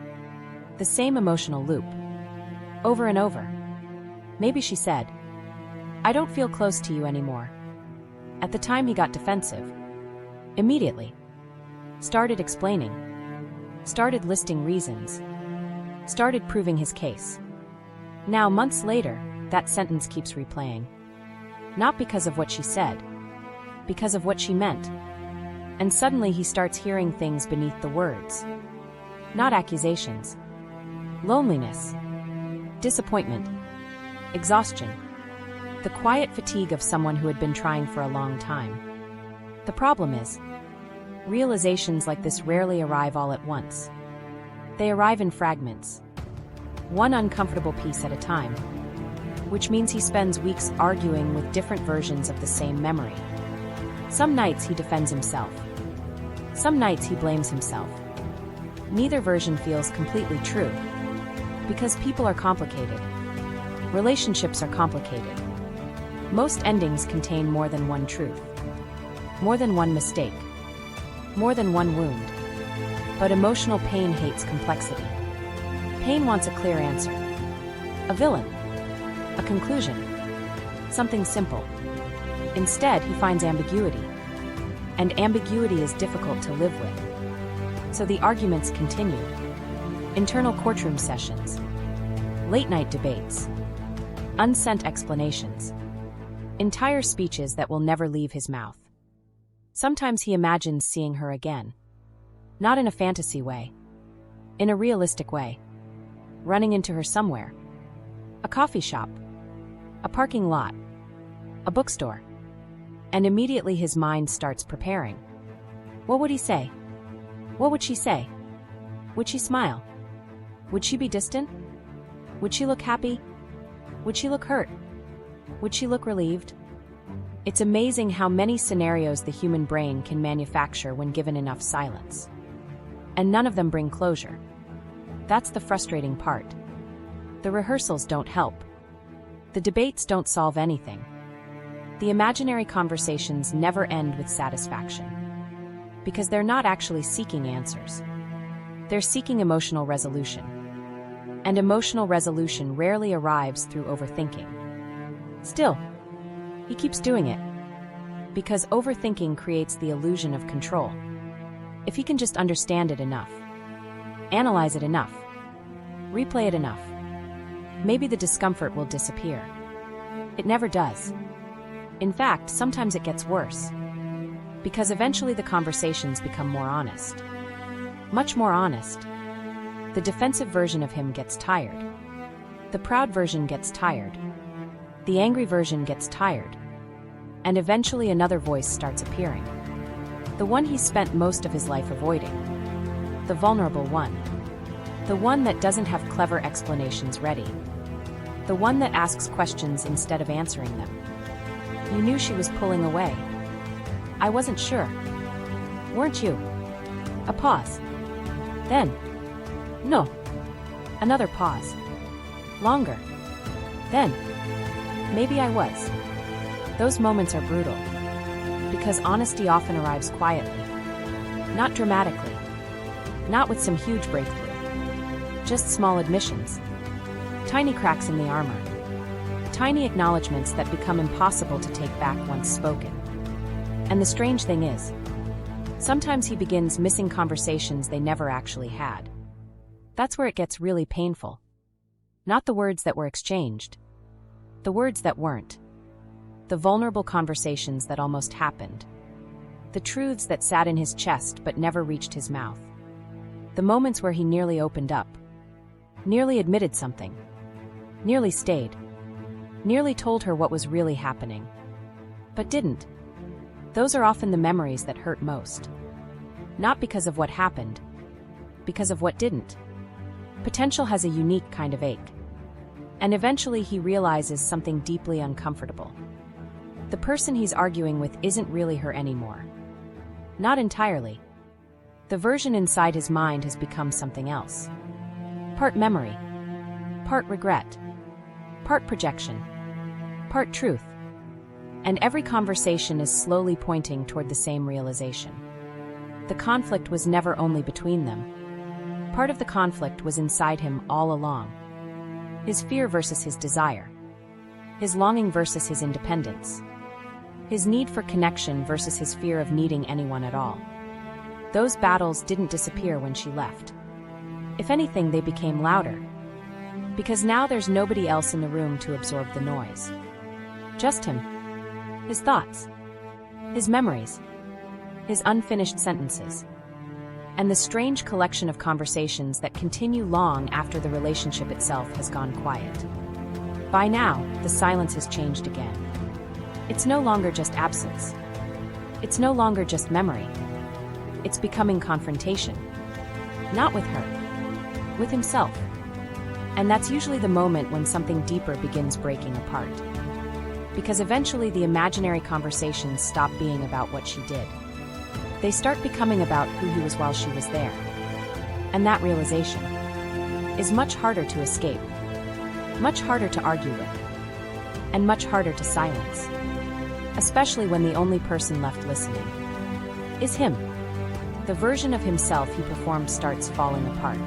The same emotional loop. Over and over. Maybe she said, "I don't feel close to you anymore." At the time he got defensive. Immediately. Started explaining. Started listing reasons. Started proving his case. Now, months later, that sentence keeps replaying. Not because of what she said. Because of what she meant. And suddenly he starts hearing things beneath the words. Not accusations. Loneliness. Disappointment. Exhaustion. The quiet fatigue of someone who had been trying for a long time. The problem is, realizations like this rarely arrive all at once. They arrive in fragments. One uncomfortable piece at a time. Which means he spends weeks arguing with different versions of the same memory. Some nights he defends himself. Some nights he blames himself. Neither version feels completely true. Because people are complicated. Relationships are complicated. Most endings contain more than one truth. More than one mistake. More than one wound. But emotional pain hates complexity. Pain wants a clear answer. A villain. A conclusion. Something simple. Instead, he finds ambiguity. And ambiguity is difficult to live with. So the arguments continue. Internal courtroom sessions. Late-night debates. Unsent explanations. Entire speeches that will never leave his mouth. Sometimes he imagines seeing her again. Not in a fantasy way. In a realistic way. Running into her somewhere. A coffee shop. A parking lot. A bookstore. And immediately his mind starts preparing. What would he say? What would she say? Would she smile? Would she be distant? Would she look happy? Would she look hurt? Would she look relieved? It's amazing how many scenarios the human brain can manufacture when given enough silence. And none of them bring closure. That's the frustrating part. The rehearsals don't help. The debates don't solve anything. The imaginary conversations never end with satisfaction. Because they're not actually seeking answers. They're seeking emotional resolution. And emotional resolution rarely arrives through overthinking. Still, he keeps doing it. Because overthinking creates the illusion of control. If he can just understand it enough, analyze it enough, replay it enough, maybe the discomfort will disappear. It never does. In fact, sometimes it gets worse. Because eventually the conversations become more honest. Much more honest. The defensive version of him gets tired. The proud version gets tired. The angry version gets tired. And eventually another voice starts appearing. The one he spent most of his life avoiding. The vulnerable one. The one that doesn't have clever explanations ready. The one that asks questions instead of answering them. You knew she was pulling away. I wasn't sure. Weren't you? A pause. Then. No. Another pause. Longer. Then. Maybe I was. Those moments are brutal. Because honesty often arrives quietly. Not dramatically. Not with some huge breakthrough. Just small admissions. Tiny cracks in the armor. Tiny acknowledgments that become impossible to take back once spoken. And the strange thing is, sometimes he begins missing conversations they never actually had. That's where it gets really painful. Not the words that were exchanged. The words that weren't. The vulnerable conversations that almost happened. The truths that sat in his chest but never reached his mouth. The moments where he nearly opened up. Nearly admitted something. Nearly stayed. Nearly told her what was really happening. But didn't. Those are often the memories that hurt most. Not because of what happened. Because of what didn't. Potential has a unique kind of ache. And eventually he realizes something deeply uncomfortable. The person he's arguing with isn't really her anymore. Not entirely. The version inside his mind has become something else. Part memory. Part regret. Part projection. Part truth. And every conversation is slowly pointing toward the same realization. The conflict was never only between them. Part of the conflict was inside him all along. His fear versus his desire. His longing versus his independence. His need for connection versus his fear of needing anyone at all. Those battles didn't disappear when she left. If anything, they became louder. Because now there's nobody else in the room to absorb the noise. Just him. His thoughts. His memories. His unfinished sentences. And the strange collection of conversations that continue long after the relationship itself has gone quiet. By now, the silence has changed again. It's no longer just absence. It's no longer just memory. It's becoming confrontation. Not with her. With himself. And that's usually the moment when something deeper begins breaking apart. Because eventually the imaginary conversations stop being about what she did. They start becoming about who he was while she was there. And that realization is much harder to escape, much harder to argue with, and much harder to silence. Especially when the only person left listening is him. The version of himself he performed starts falling apart.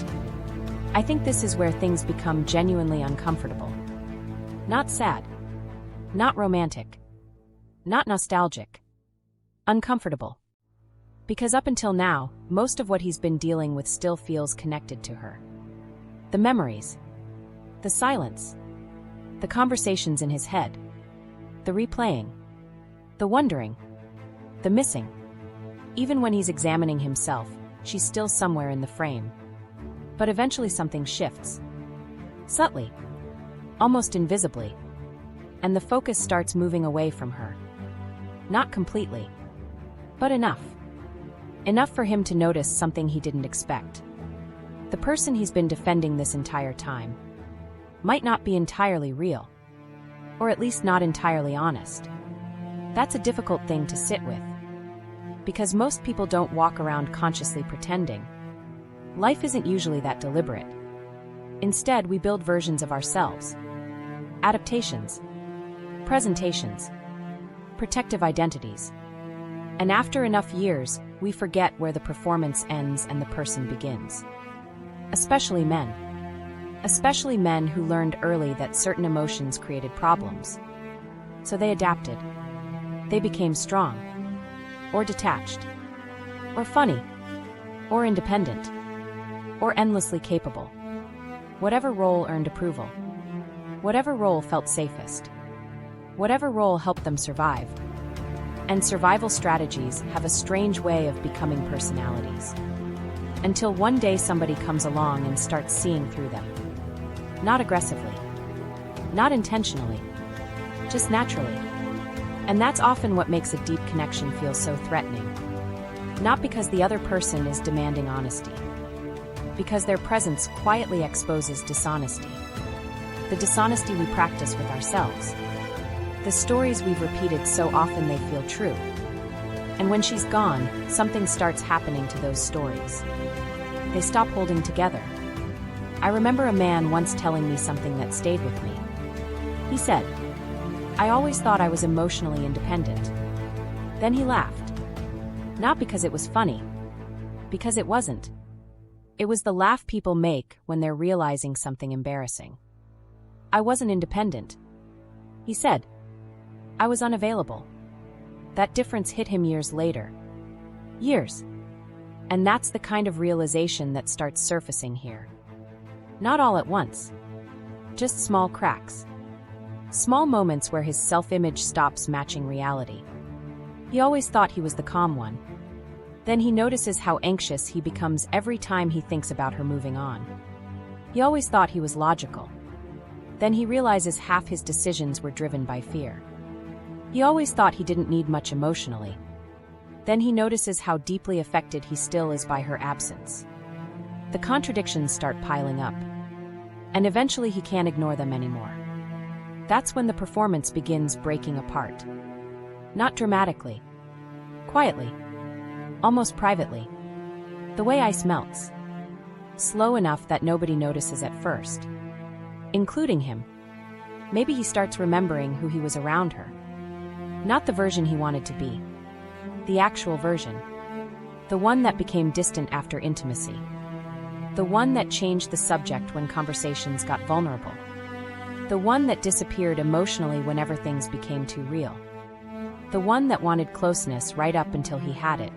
I think this is where things become genuinely uncomfortable. Not sad. Not romantic. Not nostalgic. Uncomfortable. Because up until now, most of what he's been dealing with still feels connected to her. The memories. The silence. The conversations in his head. The replaying. The wondering. The missing. Even when he's examining himself, she's still somewhere in the frame. But eventually something shifts. Subtly. Almost invisibly. And the focus starts moving away from her. Not completely. But enough. Enough for him to notice something he didn't expect. The person he's been defending this entire time might not be entirely real. Or at least not entirely honest. That's a difficult thing to sit with. Because most people don't walk around consciously pretending. Life isn't usually that deliberate. Instead, we build versions of ourselves. Adaptations. Presentations. Protective identities. And after enough years, we forget where the performance ends and the person begins. Especially men. Especially men who learned early that certain emotions created problems. So they adapted. They became strong. Or detached. Or funny. Or independent. Or endlessly capable. Whatever role earned approval. Whatever role felt safest. Whatever role helped them survive. And survival strategies have a strange way of becoming personalities. Until one day somebody comes along and starts seeing through them. Not aggressively. Not intentionally. Just naturally. And that's often what makes a deep connection feel so threatening. Not because the other person is demanding honesty. Because their presence quietly exposes dishonesty. The dishonesty we practice with ourselves. The stories we've repeated so often they feel true. And when she's gone, something starts happening to those stories. They stop holding together. I remember a man once telling me something that stayed with me. He said, "I always thought I was emotionally independent." Then he laughed. Not because it was funny. Because it wasn't. It was the laugh people make when they're realizing something embarrassing. I wasn't independent. He said, "I was unavailable." That difference hit him years later. Years. And that's the kind of realization that starts surfacing here. Not all at once. Just small cracks. Small moments where his self-image stops matching reality. He always thought he was the calm one. Then he notices how anxious he becomes every time he thinks about her moving on. He always thought he was logical. Then he realizes half his decisions were driven by fear. He always thought he didn't need much emotionally. Then he notices how deeply affected he still is by her absence. The contradictions start piling up. And eventually he can't ignore them anymore. That's when the performance begins breaking apart. Not dramatically. Quietly. Almost privately. The way ice melts. Slow enough that nobody notices at first. Including him. Maybe he starts remembering who he was around her. Not the version he wanted to be. The actual version. The one that became distant after intimacy. The one that changed the subject when conversations got vulnerable. The one that disappeared emotionally whenever things became too real. The one that wanted closeness right up until he had it.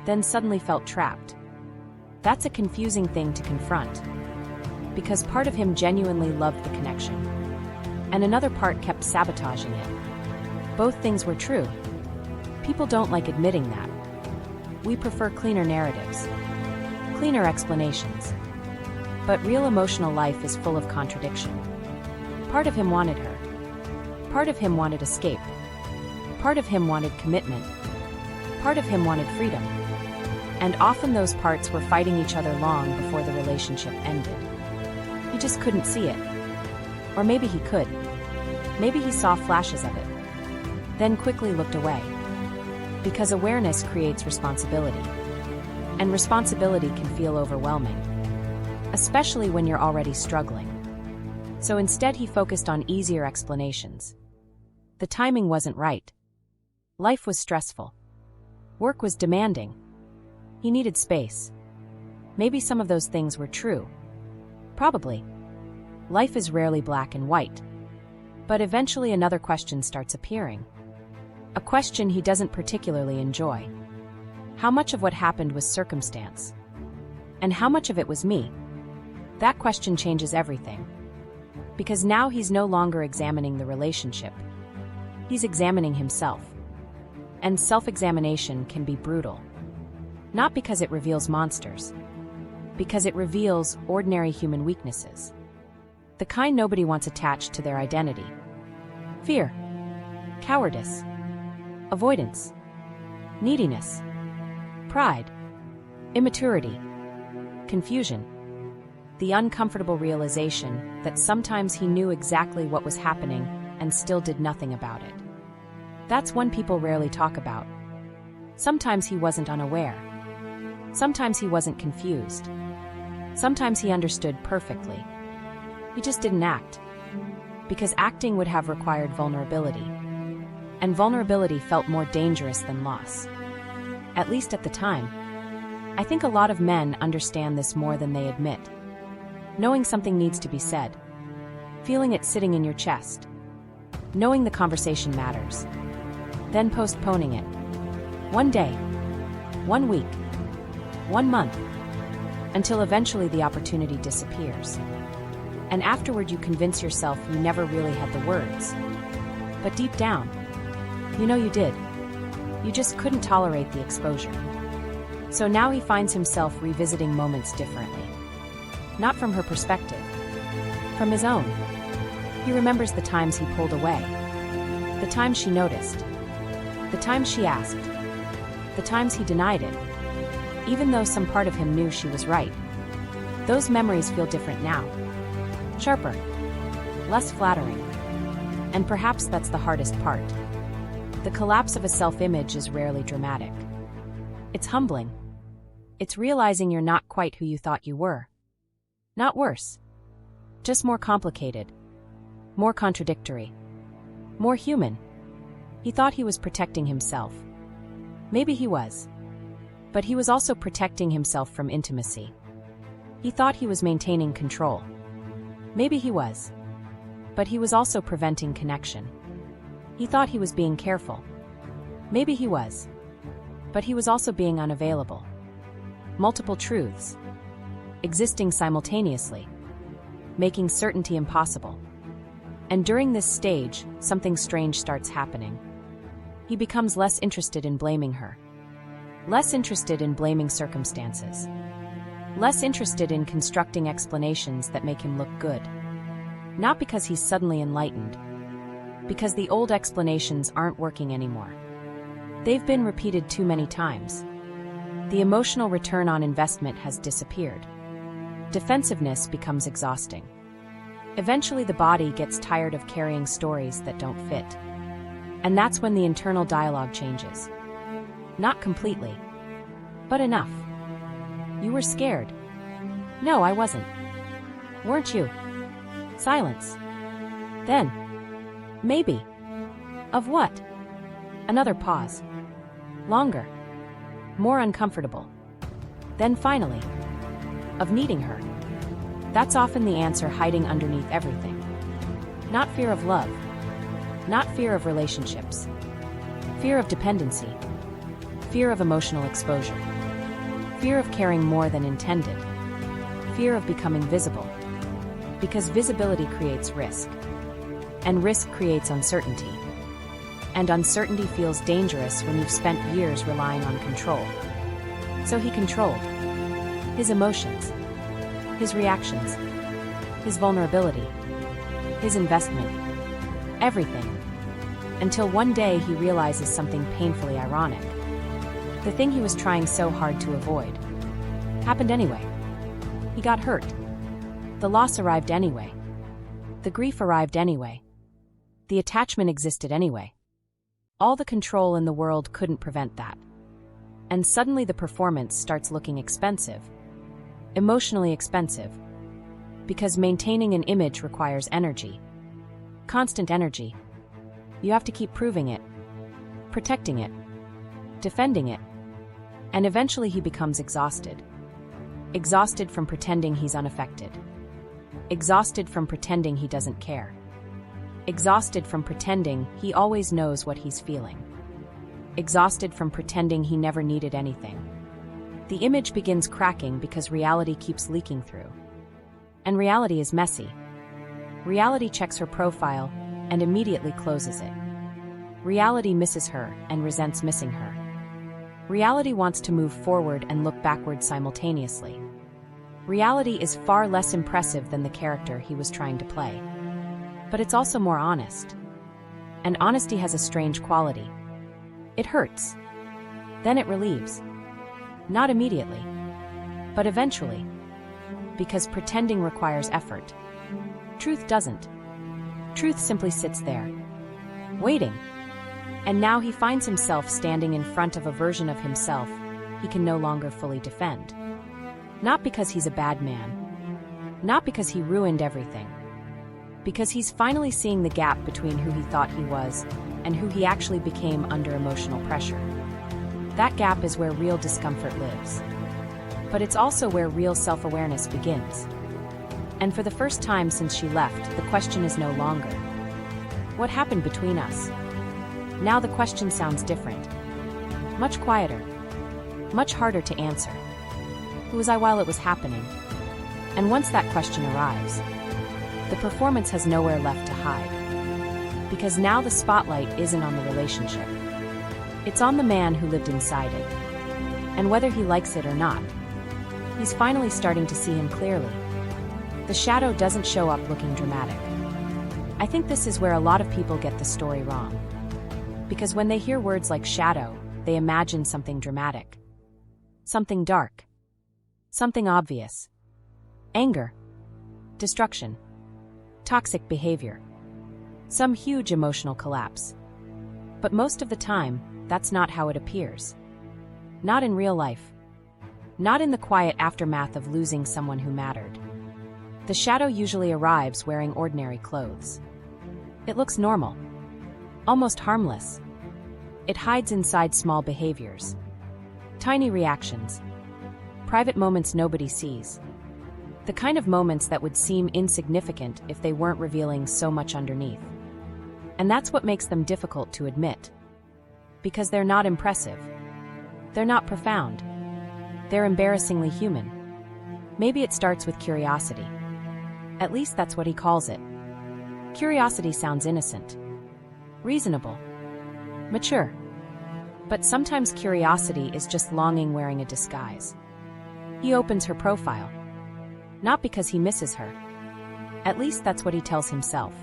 Then suddenly felt trapped. That's a confusing thing to confront. Because part of him genuinely loved the connection. And another part kept sabotaging it. Both things were true. People don't like admitting that. We prefer cleaner narratives. Cleaner explanations. But real emotional life is full of contradiction. Part of him wanted her. Part of him wanted escape. Part of him wanted commitment. Part of him wanted freedom. And often those parts were fighting each other long before the relationship ended. He just couldn't see it. Or maybe he could. Maybe he saw flashes of it. Then quickly looked away. Because awareness creates responsibility. And responsibility can feel overwhelming. Especially when you're already struggling. So instead he focused on easier explanations. The timing wasn't right. Life was stressful. Work was demanding. He needed space. Maybe some of those things were true. Probably. Life is rarely black and white. But eventually another question starts appearing. A question he doesn't particularly enjoy. How much of what happened was circumstance? And how much of it was me? That question changes everything. Because now he's no longer examining the relationship. He's examining himself. And self-examination can be brutal. Not because it reveals monsters. Because it reveals ordinary human weaknesses. The kind nobody wants attached to their identity. Fear. Cowardice. Avoidance. Neediness. Pride. Immaturity. Confusion. The uncomfortable realization that sometimes he knew exactly what was happening and still did nothing about it. That's one people rarely talk about. Sometimes he wasn't unaware. Sometimes he wasn't confused. Sometimes he understood perfectly. He just didn't act. Because acting would have required vulnerability. And vulnerability felt more dangerous than loss. At least at the time. I think a lot of men understand this more than they admit. Knowing something needs to be said. Feeling it sitting in your chest. Knowing the conversation matters. Then postponing it. One day. 1 week. 1 month. Until eventually the opportunity disappears. And afterward you convince yourself you never really had the words. But deep down, you know you did. You just couldn't tolerate the exposure. So now he finds himself revisiting moments differently. Not from her perspective. From his own. He remembers the times he pulled away. The times she noticed. The times she asked. The times he denied it. Even though some part of him knew she was right. Those memories feel different now. Sharper. Less flattering. And perhaps that's the hardest part. The collapse of a self-image is rarely dramatic. It's humbling. It's realizing you're not quite who you thought you were. Not worse. Just more complicated. More contradictory. More human. He thought he was protecting himself. Maybe he was. But he was also protecting himself from intimacy. He thought he was maintaining control. Maybe he was. But he was also preventing connection. He thought he was being careful. Maybe he was. But he was also being unavailable. Multiple truths. Existing simultaneously. Making certainty impossible. And during this stage, something strange starts happening. He becomes less interested in blaming her. Less interested in blaming circumstances. Less interested in constructing explanations that make him look good. Not because he's suddenly enlightened. Because the old explanations aren't working anymore. They've been repeated too many times. The emotional return on investment has disappeared. Defensiveness becomes exhausting. Eventually the body gets tired of carrying stories that don't fit. And that's when the internal dialogue changes. Not completely. But enough. You were scared. No, I wasn't. Weren't you? Silence. Then. Maybe. Of what? Another pause. Longer. More uncomfortable. Then finally. Of needing her. That's often the answer hiding underneath everything. Not fear of love. Not fear of relationships. Fear of dependency. Fear of emotional exposure. Fear of caring more than intended. Fear of becoming visible. Because visibility creates risk. And risk creates uncertainty. And uncertainty feels dangerous when you've spent years relying on control. So he controlled. His emotions. His reactions. His vulnerability. His investment. Everything. Until one day he realizes something painfully ironic. The thing he was trying so hard to avoid happened anyway. He got hurt. The loss arrived anyway. The grief arrived anyway. The attachment existed anyway. All the control in the world couldn't prevent that. And suddenly the performance starts looking expensive. Emotionally expensive. Because maintaining an image requires energy. Constant energy. You have to keep proving it, protecting it, defending it. And eventually he becomes exhausted. Exhausted from pretending he's unaffected. Exhausted from pretending he doesn't care. Exhausted from pretending he always knows what he's feeling. Exhausted from pretending he never needed anything. The image begins cracking because reality keeps leaking through. And reality is messy. Reality checks her profile and immediately closes it. Reality misses her and resents missing her. Reality wants to move forward and look backward simultaneously. Reality is far less impressive than the character he was trying to play. But it's also more honest. And honesty has a strange quality. It hurts. Then it relieves. Not immediately. But eventually. Because pretending requires effort. Truth doesn't. Truth simply sits there. Waiting. And now he finds himself standing in front of a version of himself he can no longer fully defend. Not because he's a bad man. Not because he ruined everything. Because he's finally seeing the gap between who he thought he was and who he actually became under emotional pressure. That gap is where real discomfort lives. But it's also where real self-awareness begins. And for the first time since she left, the question is no longer, what happened between us? Now the question sounds different. Much quieter. Much harder to answer. Who was I while it was happening? And once that question arrives, the performance has nowhere left to hide. Because now the spotlight isn't on the relationship. It's on the man who lived inside it. And whether he likes it or not, he's finally starting to see him clearly. The shadow doesn't show up looking dramatic. I think this is where a lot of people get the story wrong. Because when they hear words like shadow, they imagine something dramatic. Something dark. Something obvious. Anger. Destruction. Toxic behavior. Some huge emotional collapse. But most of the time, that's not how it appears. Not in real life. Not in the quiet aftermath of losing someone who mattered. The shadow usually arrives wearing ordinary clothes. It looks normal. Almost harmless. It hides inside small behaviors. Tiny reactions. Private moments nobody sees. The kind of moments that would seem insignificant if they weren't revealing so much underneath. And that's what makes them difficult to admit. Because they're not impressive. They're not profound. They're embarrassingly human. Maybe it starts with curiosity. At least that's what he calls it. Curiosity sounds innocent, reasonable, mature. But sometimes curiosity is just longing wearing a disguise. He opens her profile. Not because he misses her. At least that's what he tells himself.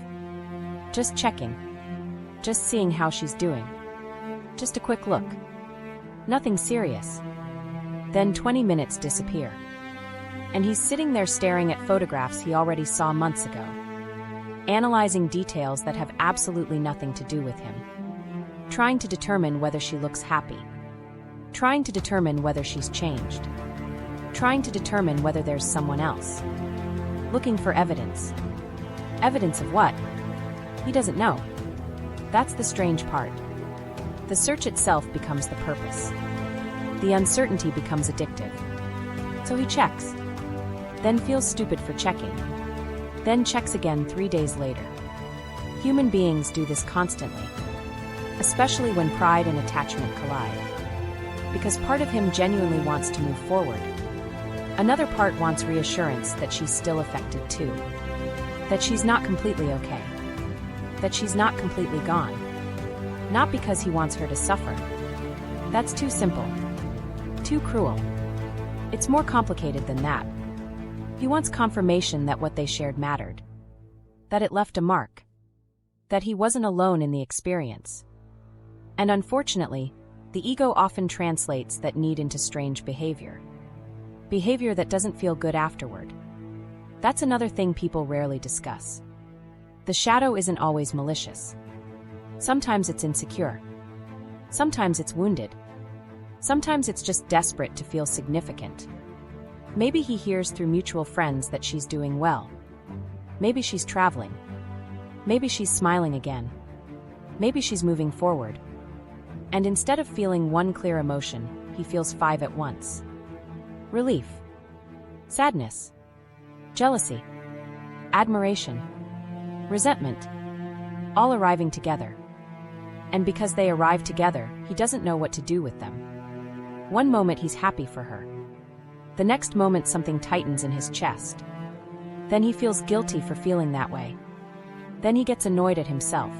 Just checking. Just seeing how she's doing. Just a quick look. Nothing serious. Then 20 minutes disappear. And he's sitting there staring at photographs he already saw months ago. Analyzing details that have absolutely nothing to do with him. Trying to determine whether she looks happy. Trying to determine whether she's changed. Trying to determine whether there's someone else. Looking for evidence. Evidence of what? He doesn't know. That's the strange part. The search itself becomes the purpose. The uncertainty becomes addictive. So he checks. Then feels stupid for checking. Then checks again 3 days later. Human beings do this constantly. Especially when pride and attachment collide. Because part of him genuinely wants to move forward. Another part wants reassurance that she's still affected too. That she's not completely okay. That she's not completely gone. Not because he wants her to suffer. That's too simple. Too cruel. It's more complicated than that. He wants confirmation that what they shared mattered. That it left a mark. That he wasn't alone in the experience. And unfortunately, the ego often translates that need into strange behavior. Behavior that doesn't feel good afterward. That's another thing people rarely discuss. The shadow isn't always malicious. Sometimes it's insecure. Sometimes it's wounded. Sometimes it's just desperate to feel significant. Maybe he hears through mutual friends that she's doing well. Maybe she's traveling. Maybe she's smiling again. Maybe she's moving forward. And instead of feeling one clear emotion, he feels 5 at once. Relief. Sadness. Jealousy. Admiration. Resentment. All arriving together. And because they arrive together, he doesn't know what to do with them. One moment he's happy for her. The next moment something tightens in his chest. Then he feels guilty for feeling that way. Then he gets annoyed at himself.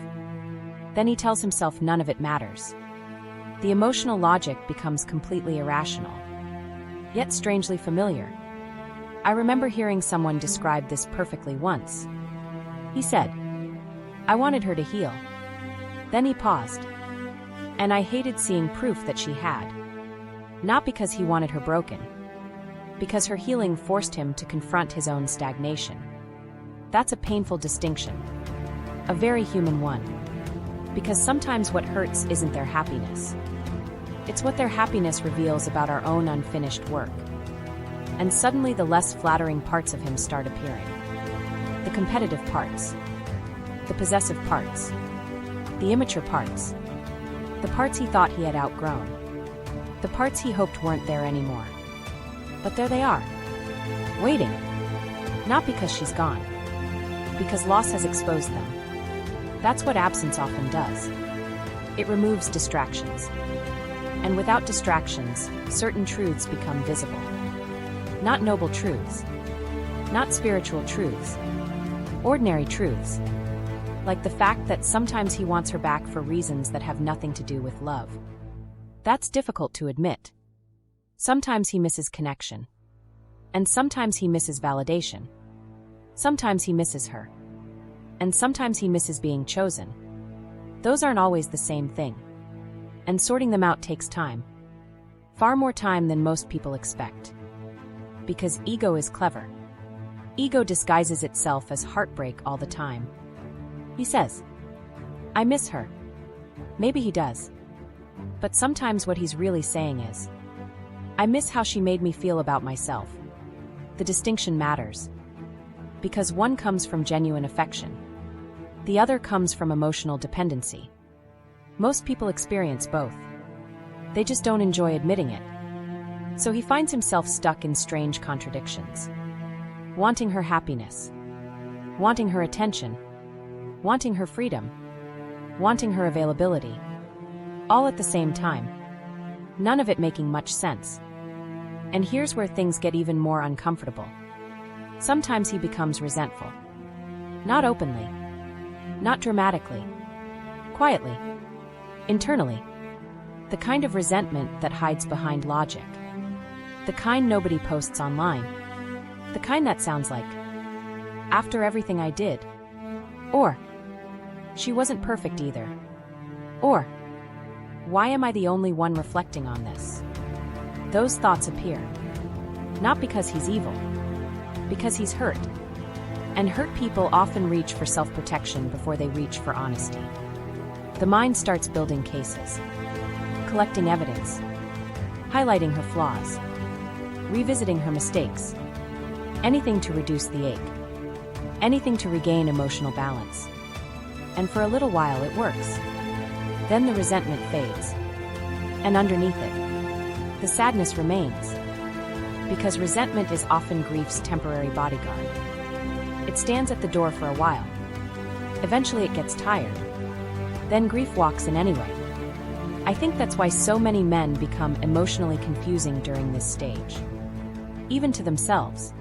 Then he tells himself none of it matters. The emotional logic becomes completely irrational. Yet strangely familiar. I remember hearing someone describe this perfectly once. He said, "I wanted her to heal." Then he paused. And I hated seeing proof that she had. Not because he wanted her broken. Because her healing forced him to confront his own stagnation. That's a painful distinction. A very human one. Because sometimes what hurts isn't their happiness. It's what their happiness reveals about our own unfinished work. And suddenly the less flattering parts of him start appearing. The competitive parts. The possessive parts. The immature parts. The parts he thought he had outgrown. The parts he hoped weren't there anymore. But there they are. Waiting. Not because she's gone. Because loss has exposed them. That's what absence often does. It removes distractions. And without distractions, certain truths become visible. Not noble truths. Not spiritual truths. Ordinary truths. Like the fact that sometimes he wants her back for reasons that have nothing to do with love. That's difficult to admit. Sometimes he misses connection. And sometimes he misses validation. Sometimes he misses her. And sometimes he misses being chosen. Those aren't always the same thing. And sorting them out takes time. Far more time than most people expect. Because ego is clever. Ego disguises itself as heartbreak all the time. He says, "I miss her." Maybe he does. But sometimes what he's really saying is, "I miss how she made me feel about myself." The distinction matters. Because one comes from genuine affection. The other comes from emotional dependency. Most people experience both. They just don't enjoy admitting it. So he finds himself stuck in strange contradictions. wanting her happiness, wanting her attention, wanting her freedom, wanting her availability, all at the same time. None of it making much sense. And here's where things get even more uncomfortable. Sometimes he becomes resentful. Not openly, not dramatically, quietly, internally. The kind of resentment that hides behind logic. The kind nobody posts online. The kind that sounds like, after everything I did. Or, she wasn't perfect either. Or, why am I the only one reflecting on this? Those thoughts appear. Not because he's evil. Because he's hurt. And hurt people often reach for self-protection before they reach for honesty. The mind starts building cases. Collecting evidence. Highlighting her flaws. Revisiting her mistakes. Anything to reduce the ache. Anything to regain emotional balance. And for a little while it works. Then the resentment fades. And underneath it, the sadness remains. Because resentment is often grief's temporary bodyguard. It stands at the door for a while. Eventually it gets tired. Then grief walks in anyway. I think that's why so many men become emotionally confusing during this stage. Even to themselves.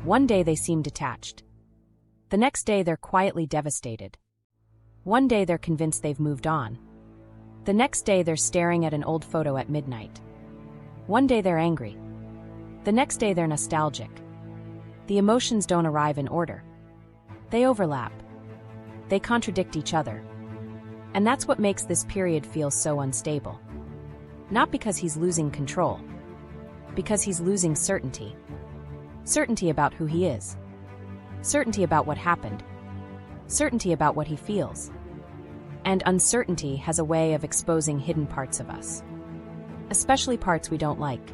One day they seem detached. The next day they're quietly devastated. One day they're convinced they've moved on. The next day they're staring at an old photo at midnight. One day they're angry. The next day they're nostalgic. The emotions don't arrive in order. They overlap. They contradict each other. And that's what makes this period feel so unstable. Not because he's losing control. Because he's losing certainty. Certainty about who he is. Certainty about what happened. Certainty about what he feels. And uncertainty has a way of exposing hidden parts of us. Especially parts we don't like.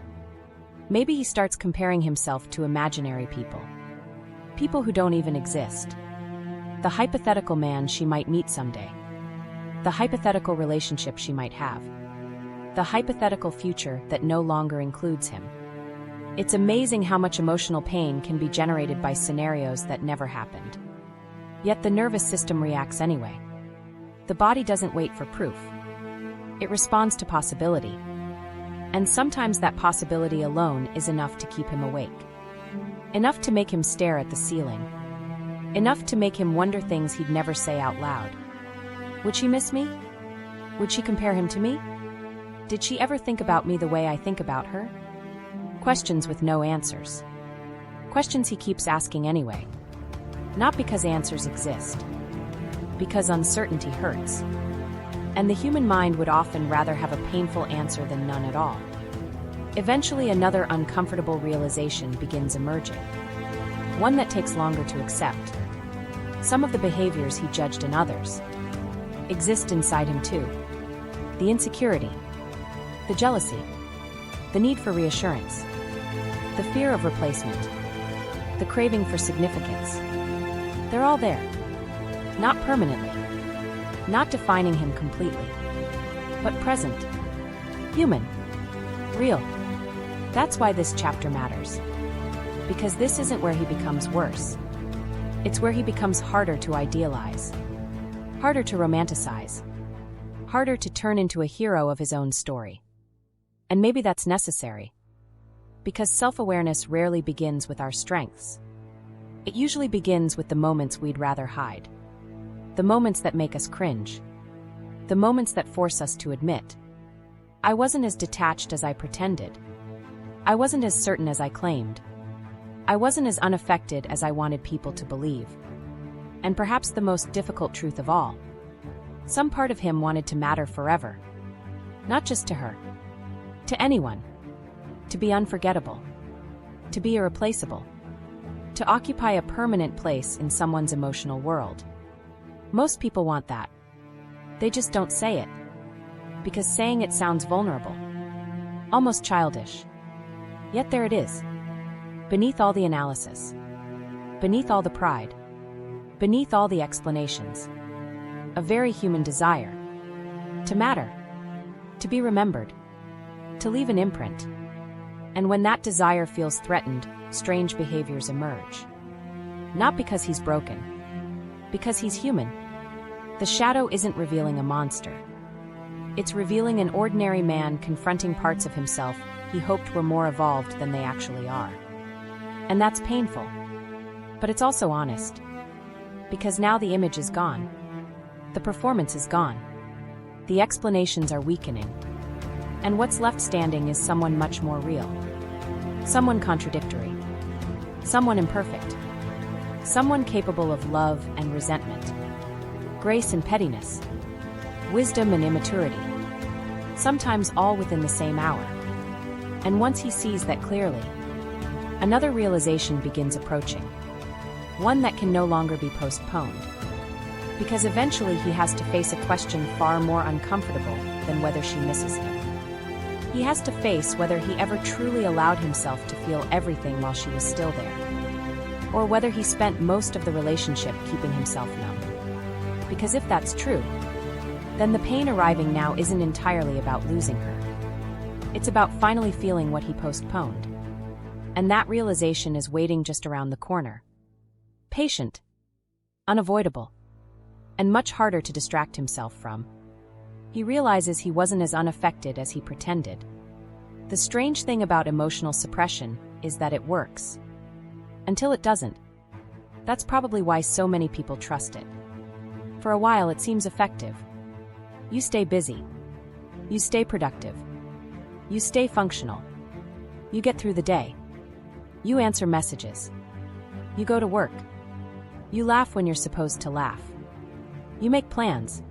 Maybe he starts comparing himself to imaginary people. People who don't even exist. The hypothetical man she might meet someday. The hypothetical relationship she might have. The hypothetical future that no longer includes him. It's amazing how much emotional pain can be generated by scenarios that never happened. Yet the nervous system reacts anyway. The body doesn't wait for proof. It responds to possibility. And sometimes that possibility alone is enough to keep him awake. Enough to make him stare at the ceiling. Enough to make him wonder things he'd never say out loud. Would she miss me? Would she compare him to me? Did she ever think about me the way I think about her? Questions with no answers. Questions he keeps asking anyway. Not because answers exist. Because uncertainty hurts. And the human mind would often rather have a painful answer than none at all. Eventually another uncomfortable realization begins emerging. One that takes longer to accept. Some of the behaviors he judged in others exist inside him too. The insecurity, the jealousy, the need for reassurance, the fear of replacement, the craving for significance. They're all there. Not permanently. Not defining him completely. But present. Human. Real. That's why this chapter matters. Because this isn't where he becomes worse. It's where he becomes harder to idealize. Harder to romanticize. Harder to turn into a hero of his own story. And maybe that's necessary. Because self-awareness rarely begins with our strengths. It usually begins with the moments we'd rather hide. The moments that make us cringe. The moments that force us to admit, I wasn't as detached as I pretended. I wasn't as certain as I claimed. I wasn't as unaffected as I wanted people to believe. And perhaps the most difficult truth of all, some part of him wanted to matter forever. Not just to her. To anyone. To be unforgettable. To be irreplaceable. To occupy a permanent place in someone's emotional world. Most people want that. They just don't say it. Because saying it sounds vulnerable. Almost childish. Yet there it is. Beneath all the analysis. Beneath all the pride. Beneath all the explanations. A very human desire. To matter. To be remembered. To leave an imprint. And when that desire feels threatened, strange behaviors emerge. Not because he's broken, because he's human. The shadow isn't revealing a monster. It's revealing an ordinary man confronting parts of himself he hoped were more evolved than they actually are. And that's painful. But it's also honest. Because now the image is gone. The performance is gone. The explanations are weakening. And what's left standing is someone much more real. Someone contradictory. Someone imperfect. Someone capable of love and resentment. Grace and pettiness. Wisdom and immaturity. Sometimes all within the same hour. And once he sees that clearly, another realization begins approaching. One that can no longer be postponed. Because eventually he has to face a question far more uncomfortable than whether she misses him. He has to face whether he ever truly allowed himself to feel everything while she was still there. Or whether he spent most of the relationship keeping himself numb. Because if that's true, then the pain arriving now isn't entirely about losing her. It's about finally feeling what he postponed. And that realization is waiting just around the corner. Patient. Unavoidable. And much harder to distract himself from. He realizes he wasn't as unaffected as he pretended. The strange thing about emotional suppression is that it works. Until it doesn't. That's probably why so many people trust it. For a while it seems effective. You stay busy. You stay productive. You stay functional. You get through the day. You answer messages. You go to work. You laugh when you're supposed to laugh. You make plans.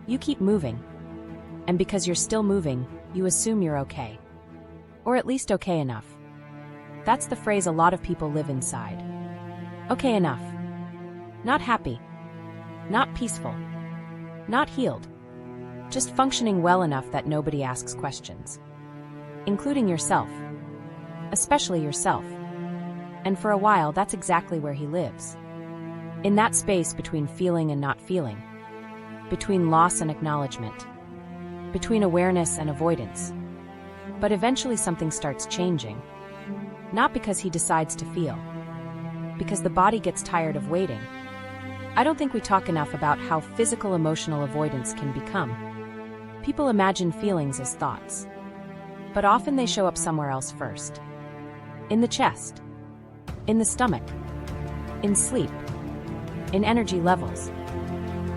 You keep moving. And because you're still moving, you assume you're okay. Or at least okay enough. That's the phrase a lot of people live inside. Okay enough. Not happy. Not peaceful. Not healed. Just functioning well enough that nobody asks questions. Including yourself. Especially yourself. And for a while, that's exactly where he lives. In that space between feeling and not feeling. Between loss and acknowledgement. Between awareness and avoidance. But eventually something starts changing. Not because he decides to feel. Because the body gets tired of waiting. I don't think we talk enough about how physical emotional avoidance can become. People imagine feelings as thoughts. But often they show up somewhere else first. In the chest. In the stomach. In sleep. In energy levels.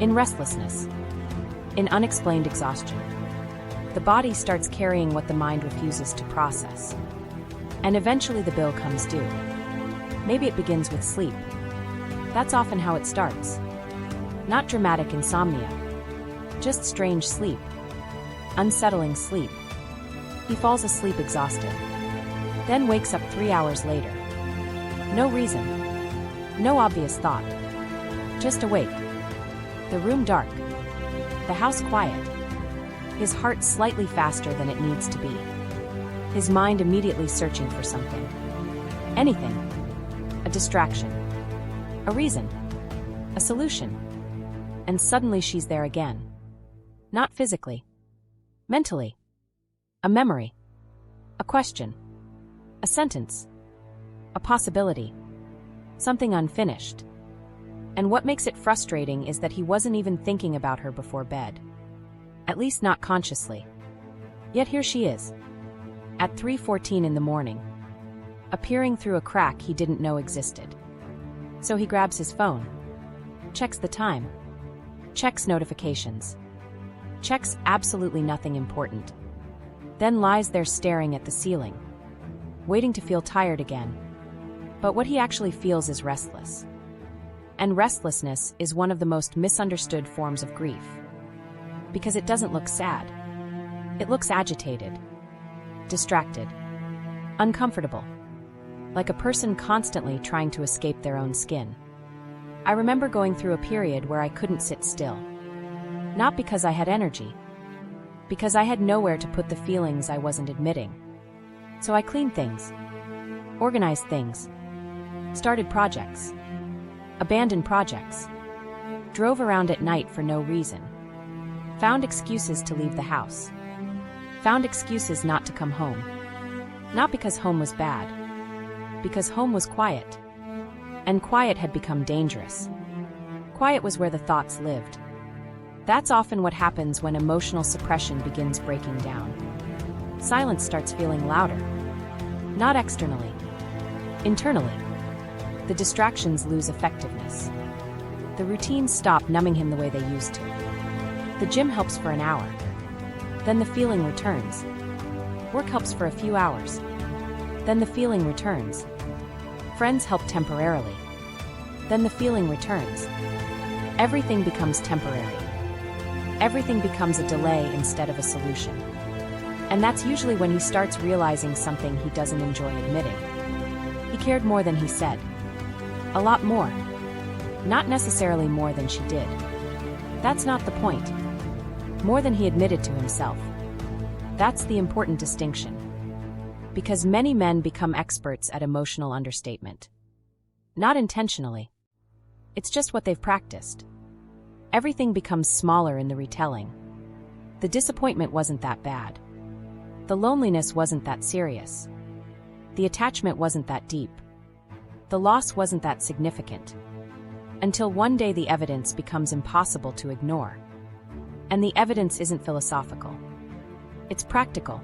In restlessness. In unexplained exhaustion. The body starts carrying what the mind refuses to process. And eventually the bill comes due. Maybe it begins with sleep. That's often how it starts. Not dramatic insomnia. Just strange sleep. Unsettling sleep. He falls asleep exhausted. Then wakes up 3 hours later. No reason. No obvious thought. Just awake. The room dark. The house quiet. His heart slightly faster than it needs to be. His mind immediately searching for something. Anything. A distraction. A reason. A solution. And suddenly she's there again. Not physically. Mentally. A memory. A question. A sentence. A possibility. Something unfinished. And what makes it frustrating is that he wasn't even thinking about her before bed. At least not consciously. Yet here she is. At 3:14 in the morning. Appearing through a crack he didn't know existed. So he grabs his phone. Checks the time. Checks notifications. Checks absolutely nothing important. Then lies there staring at the ceiling. Waiting to feel tired again. But what he actually feels is restless. And restlessness is one of the most misunderstood forms of grief. Because it doesn't look sad. It looks agitated. Distracted. Uncomfortable. Like a person constantly trying to escape their own skin. I remember going through a period where I couldn't sit still. Not because I had energy. Because I had nowhere to put the feelings I wasn't admitting. So I cleaned things. Organized things. Started projects. Abandoned projects. Drove around at night for no reason. Found excuses to leave the house. Found excuses not to come home. Not because home was bad, because home was quiet. And quiet had become dangerous. Quiet was where the thoughts lived. That's often what happens when emotional suppression begins breaking down. Silence starts feeling louder. Not externally. Internally. The distractions lose effectiveness. The routines stop numbing him the way they used to. The gym helps for an hour. Then the feeling returns. Work helps for a few hours. Then the feeling returns. Friends help temporarily. Then the feeling returns. Everything becomes temporary. Everything becomes a delay instead of a solution. And that's usually when he starts realizing something he doesn't enjoy admitting. He cared more than he said. A lot more. Not necessarily more than she did. That's not the point. More than he admitted to himself. That's the important distinction. Because many men become experts at emotional understatement. Not intentionally. It's just what they've practiced. Everything becomes smaller in the retelling. The disappointment wasn't that bad. The loneliness wasn't that serious. The attachment wasn't that deep. The loss wasn't that significant. Until one day the evidence becomes impossible to ignore. And the evidence isn't philosophical. It's practical.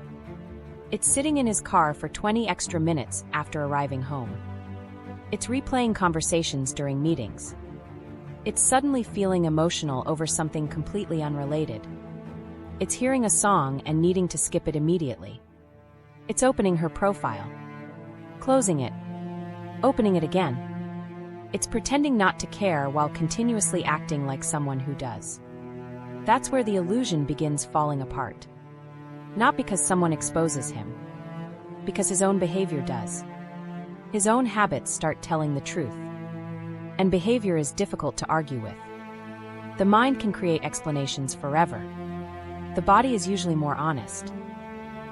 It's sitting in his car for 20 extra minutes after arriving home. It's replaying conversations during meetings. It's suddenly feeling emotional over something completely unrelated. It's hearing a song and needing to skip it immediately. It's opening her profile, closing it, opening it again. It's pretending not to care while continuously acting like someone who does. That's where the illusion begins falling apart. Not because someone exposes him, because his own behavior does. His own habits start telling the truth. And behavior is difficult to argue with. The mind can create explanations forever. The body is usually more honest.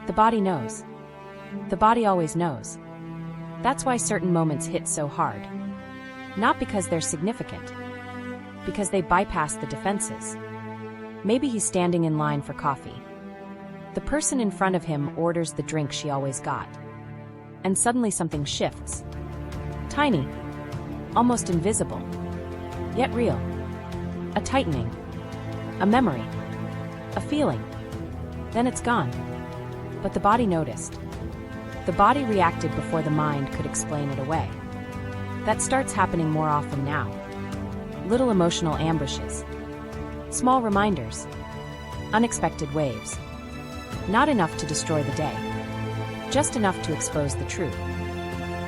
The body knows. The body always knows. That's why certain moments hit so hard. Not because they're significant. Because they bypass the defenses. Maybe he's standing in line for coffee. The person in front of him orders the drink she always got. And suddenly something shifts. Tiny. Almost invisible. Yet real. A tightening. A memory. A feeling. Then it's gone. But the body noticed. The body reacted before the mind could explain it away. That starts happening more often now. Little emotional ambushes. Small reminders. Unexpected waves. Not enough to destroy the day. Just enough to expose the truth.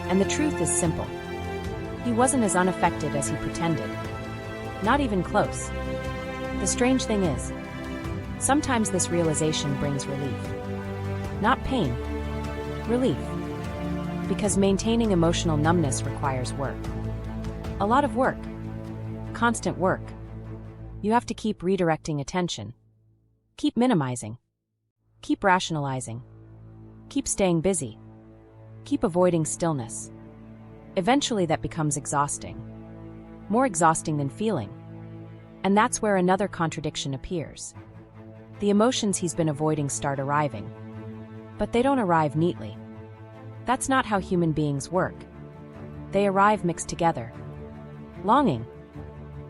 And the truth is simple. He wasn't as unaffected as he pretended. Not even close. The strange thing is, sometimes this realization brings relief. Not pain. Relief. Because maintaining emotional numbness requires work. A lot of work. Constant work. You have to keep redirecting attention. Keep minimizing. Keep rationalizing. Keep staying busy. Keep avoiding stillness. Eventually that becomes exhausting. More exhausting than feeling. And that's where another contradiction appears. The emotions he's been avoiding start arriving. But they don't arrive neatly. That's not how human beings work. They arrive mixed together. Longing.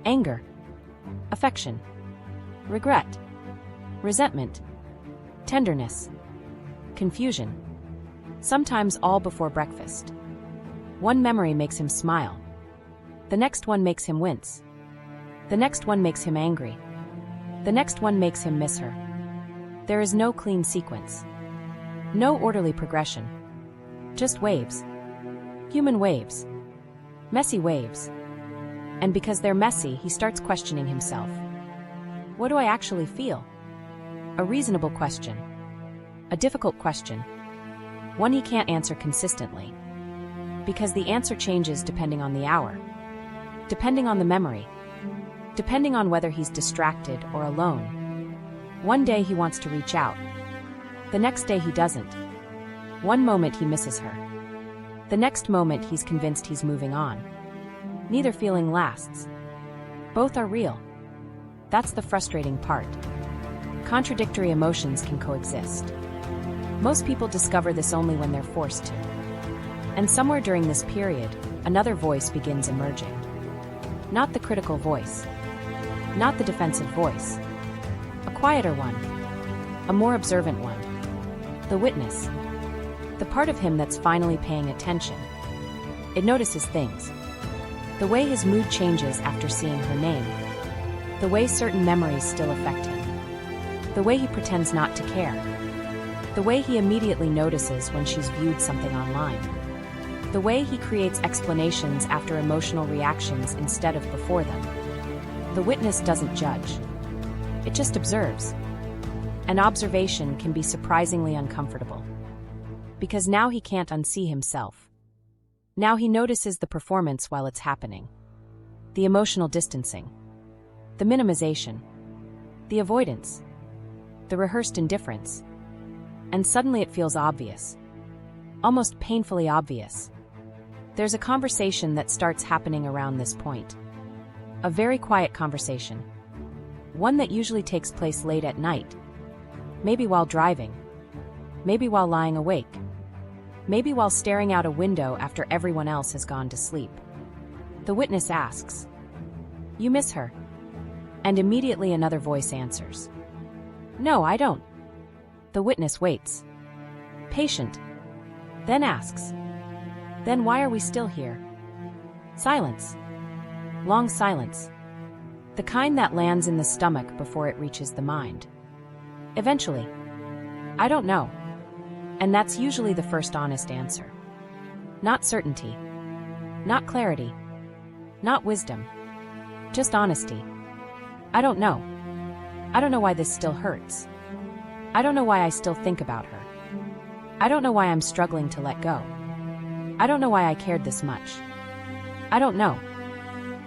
Anger. Affection. Regret. Resentment. Tenderness. Confusion. Sometimes all before breakfast. One memory makes him smile. The next one makes him wince. The next one makes him angry. The next one makes him miss her. There is no clean sequence. No orderly progression. Just waves. Human waves. Messy waves. And because they're messy, he starts questioning himself. What do I actually feel? A reasonable question. A difficult question. One he can't answer consistently. Because the answer changes depending on the hour. Depending on the memory. Depending on whether he's distracted or alone. One day he wants to reach out. The next day he doesn't. One moment he misses her. The next moment he's convinced he's moving on. Neither feeling lasts. Both are real. That's the frustrating part. Contradictory emotions can coexist. Most people discover this only when they're forced to. And somewhere during this period, another voice begins emerging. Not the critical voice. Not the defensive voice. A quieter one. A more observant one. The witness. The part of him that's finally paying attention. It notices things. The way his mood changes after seeing her name. The way certain memories still affect him. The way he pretends not to care. The way he immediately notices when she's viewed something online. The way he creates explanations after emotional reactions instead of before them. The witness doesn't judge. It just observes. An observation can be surprisingly uncomfortable. Because now he can't unsee himself. Now he notices the performance while it's happening. The emotional distancing. The minimization. The avoidance. The rehearsed indifference. And suddenly it feels obvious. Almost painfully obvious. There's a conversation that starts happening around this point. A very quiet conversation. One that usually takes place late at night. Maybe while driving. Maybe while lying awake. Maybe while staring out a window after everyone else has gone to sleep. The witness asks, "You miss her?" And immediately another voice answers, "No, I don't." The witness waits. Patient. Then asks, "Then why are we still here?" Silence. Long silence. The kind that lands in the stomach before it reaches the mind. Eventually, "I don't know." And that's usually the first honest answer. Not certainty. Not clarity. Not wisdom. Just honesty. "I don't know. I don't know why this still hurts. I don't know why I still think about her. I don't know why I'm struggling to let go. I don't know why I cared this much. I don't know."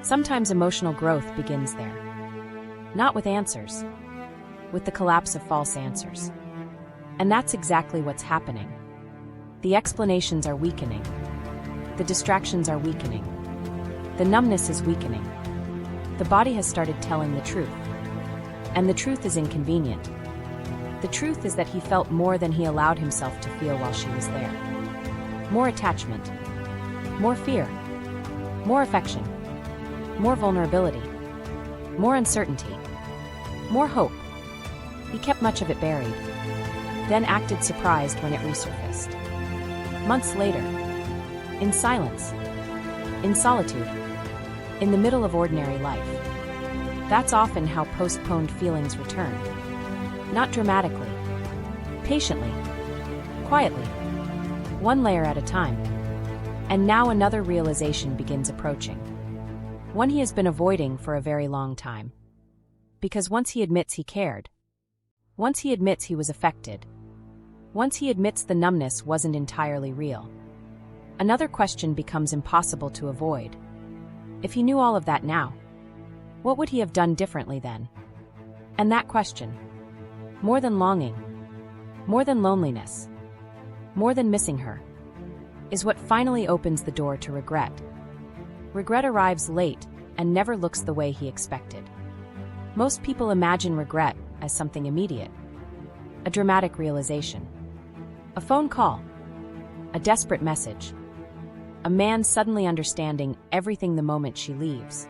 Sometimes emotional growth begins there. Not with answers. With the collapse of false answers. And that's exactly what's happening. The explanations are weakening. The distractions are weakening. The numbness is weakening. The body has started telling the truth. And the truth is inconvenient. The truth is that he felt more than he allowed himself to feel while she was there. More attachment. More fear. More affection. More vulnerability. More uncertainty. More hope. He kept much of it buried. Then acted surprised when it resurfaced. Months later. In silence. In solitude. In the middle of ordinary life. That's often how postponed feelings return. Not dramatically. Patiently. Quietly. One layer at a time. And now another realization begins approaching. One he has been avoiding for a very long time. Because once he admits he cared. Once he admits he was affected. Once he admits the numbness wasn't entirely real. Another question becomes impossible to avoid. If he knew all of that now, what would he have done differently then? And that question, more than longing, more than loneliness, more than missing her, is what finally opens the door to regret. Regret arrives late and never looks the way he expected. Most people imagine regret as something immediate. A dramatic realization. A phone call. A desperate message. A man suddenly understanding everything the moment she leaves.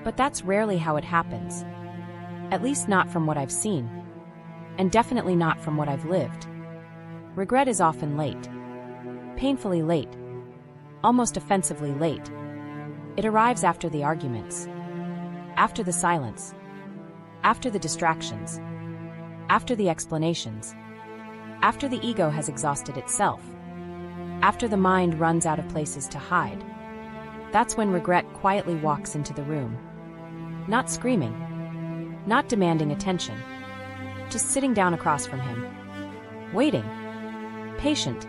But that's rarely how it happens. At least not from what I've seen. And definitely not from what I've lived. Regret is often late. Painfully late. Almost offensively late. It arrives after the arguments. After the silence. After the distractions. After the explanations. After the ego has exhausted itself. After the mind runs out of places to hide. That's when regret quietly walks into the room. Not screaming. Not demanding attention. Just sitting down across from him. Waiting. Patient.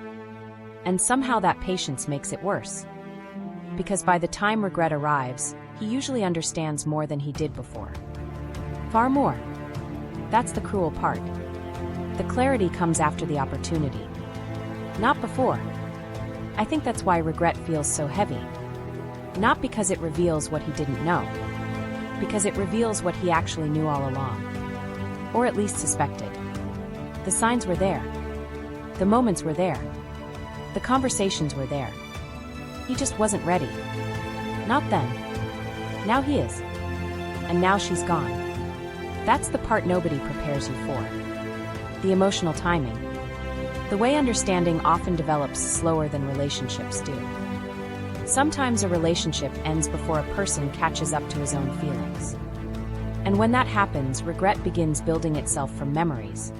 And somehow that patience makes it worse. Because by the time regret arrives, he usually understands more than he did before. Far more. That's the cruel part. The clarity comes after the opportunity. Not before. I think that's why regret feels so heavy. Not because it reveals what he didn't know. Because it reveals what he actually knew all along. Or at least suspected. The signs were there. The moments were there. The conversations were there. He just wasn't ready. Not then. Now he is. And now she's gone. That's the part nobody prepares you for. The emotional timing. The way understanding often develops slower than relationships do. Sometimes a relationship ends before a person catches up to his own feelings. And when that happens, regret begins building itself from memories.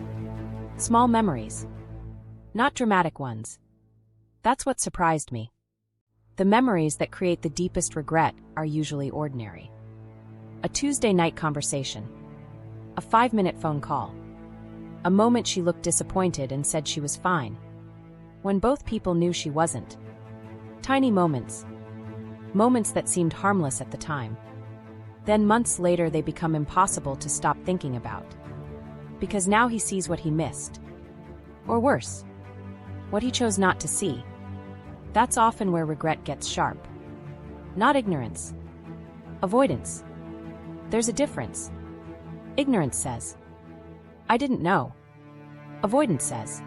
Small memories. Not dramatic ones. That's what surprised me. The memories that create the deepest regret are usually ordinary. A Tuesday night conversation. A 5-minute phone call. A moment she looked disappointed and said she was fine, when both people knew she wasn't. Tiny moments. Moments that seemed harmless at the time. Then months later they become impossible to stop thinking about. Because now he sees what he missed. Or worse, what he chose not to see. That's often where regret gets sharp. Not ignorance. Avoidance. There's a difference. Ignorance says, I didn't know. Avoidance says,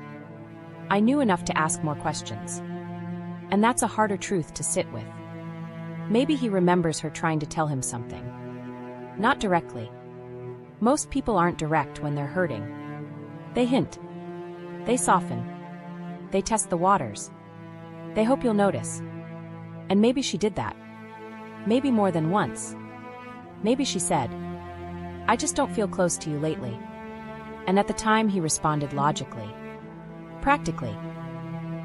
I knew enough to ask more questions. And that's a harder truth to sit with. Maybe he remembers her trying to tell him something. Not directly. Most people aren't direct when they're hurting. They hint. They soften. They test the waters. They hope you'll notice. And maybe she did that. Maybe more than once. Maybe she said, I just don't feel close to you lately. And at the time he responded logically, practically,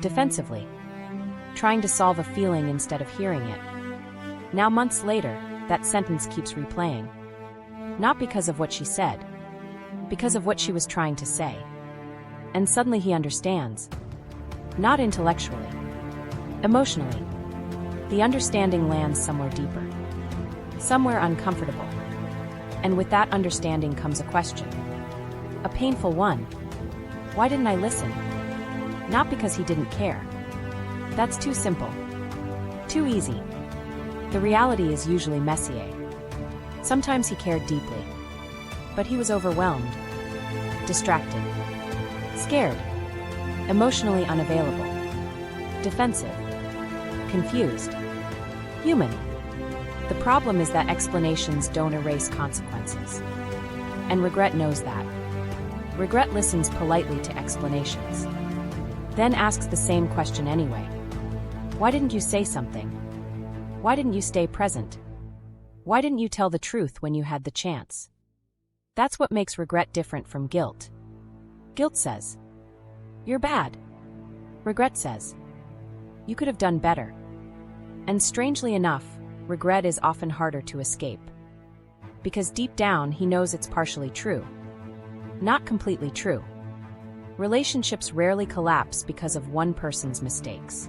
defensively, trying to solve a feeling instead of hearing it. Now months later, that sentence keeps replaying. Not because of what she said, because of what she was trying to say. And suddenly he understands. Not intellectually. Emotionally. The understanding lands somewhere deeper. Somewhere uncomfortable. And with that understanding comes a question. A painful one. Why didn't I listen? Not because he didn't care. That's too simple. Too easy. The reality is usually messier. Sometimes he cared deeply. But he was overwhelmed. Distracted. Scared. Emotionally unavailable. Defensive. Confused. Human. The problem is that explanations don't erase consequences. And regret knows that. Regret listens politely to explanations. Then asks the same question anyway. Why didn't you say something? Why didn't you stay present? Why didn't you tell the truth when you had the chance? That's what makes regret different from guilt. Guilt says, you're bad. Regret says, you could have done better. And strangely enough, regret is often harder to escape. Because deep down he knows it's partially true. Not completely true. Relationships rarely collapse because of one person's mistakes.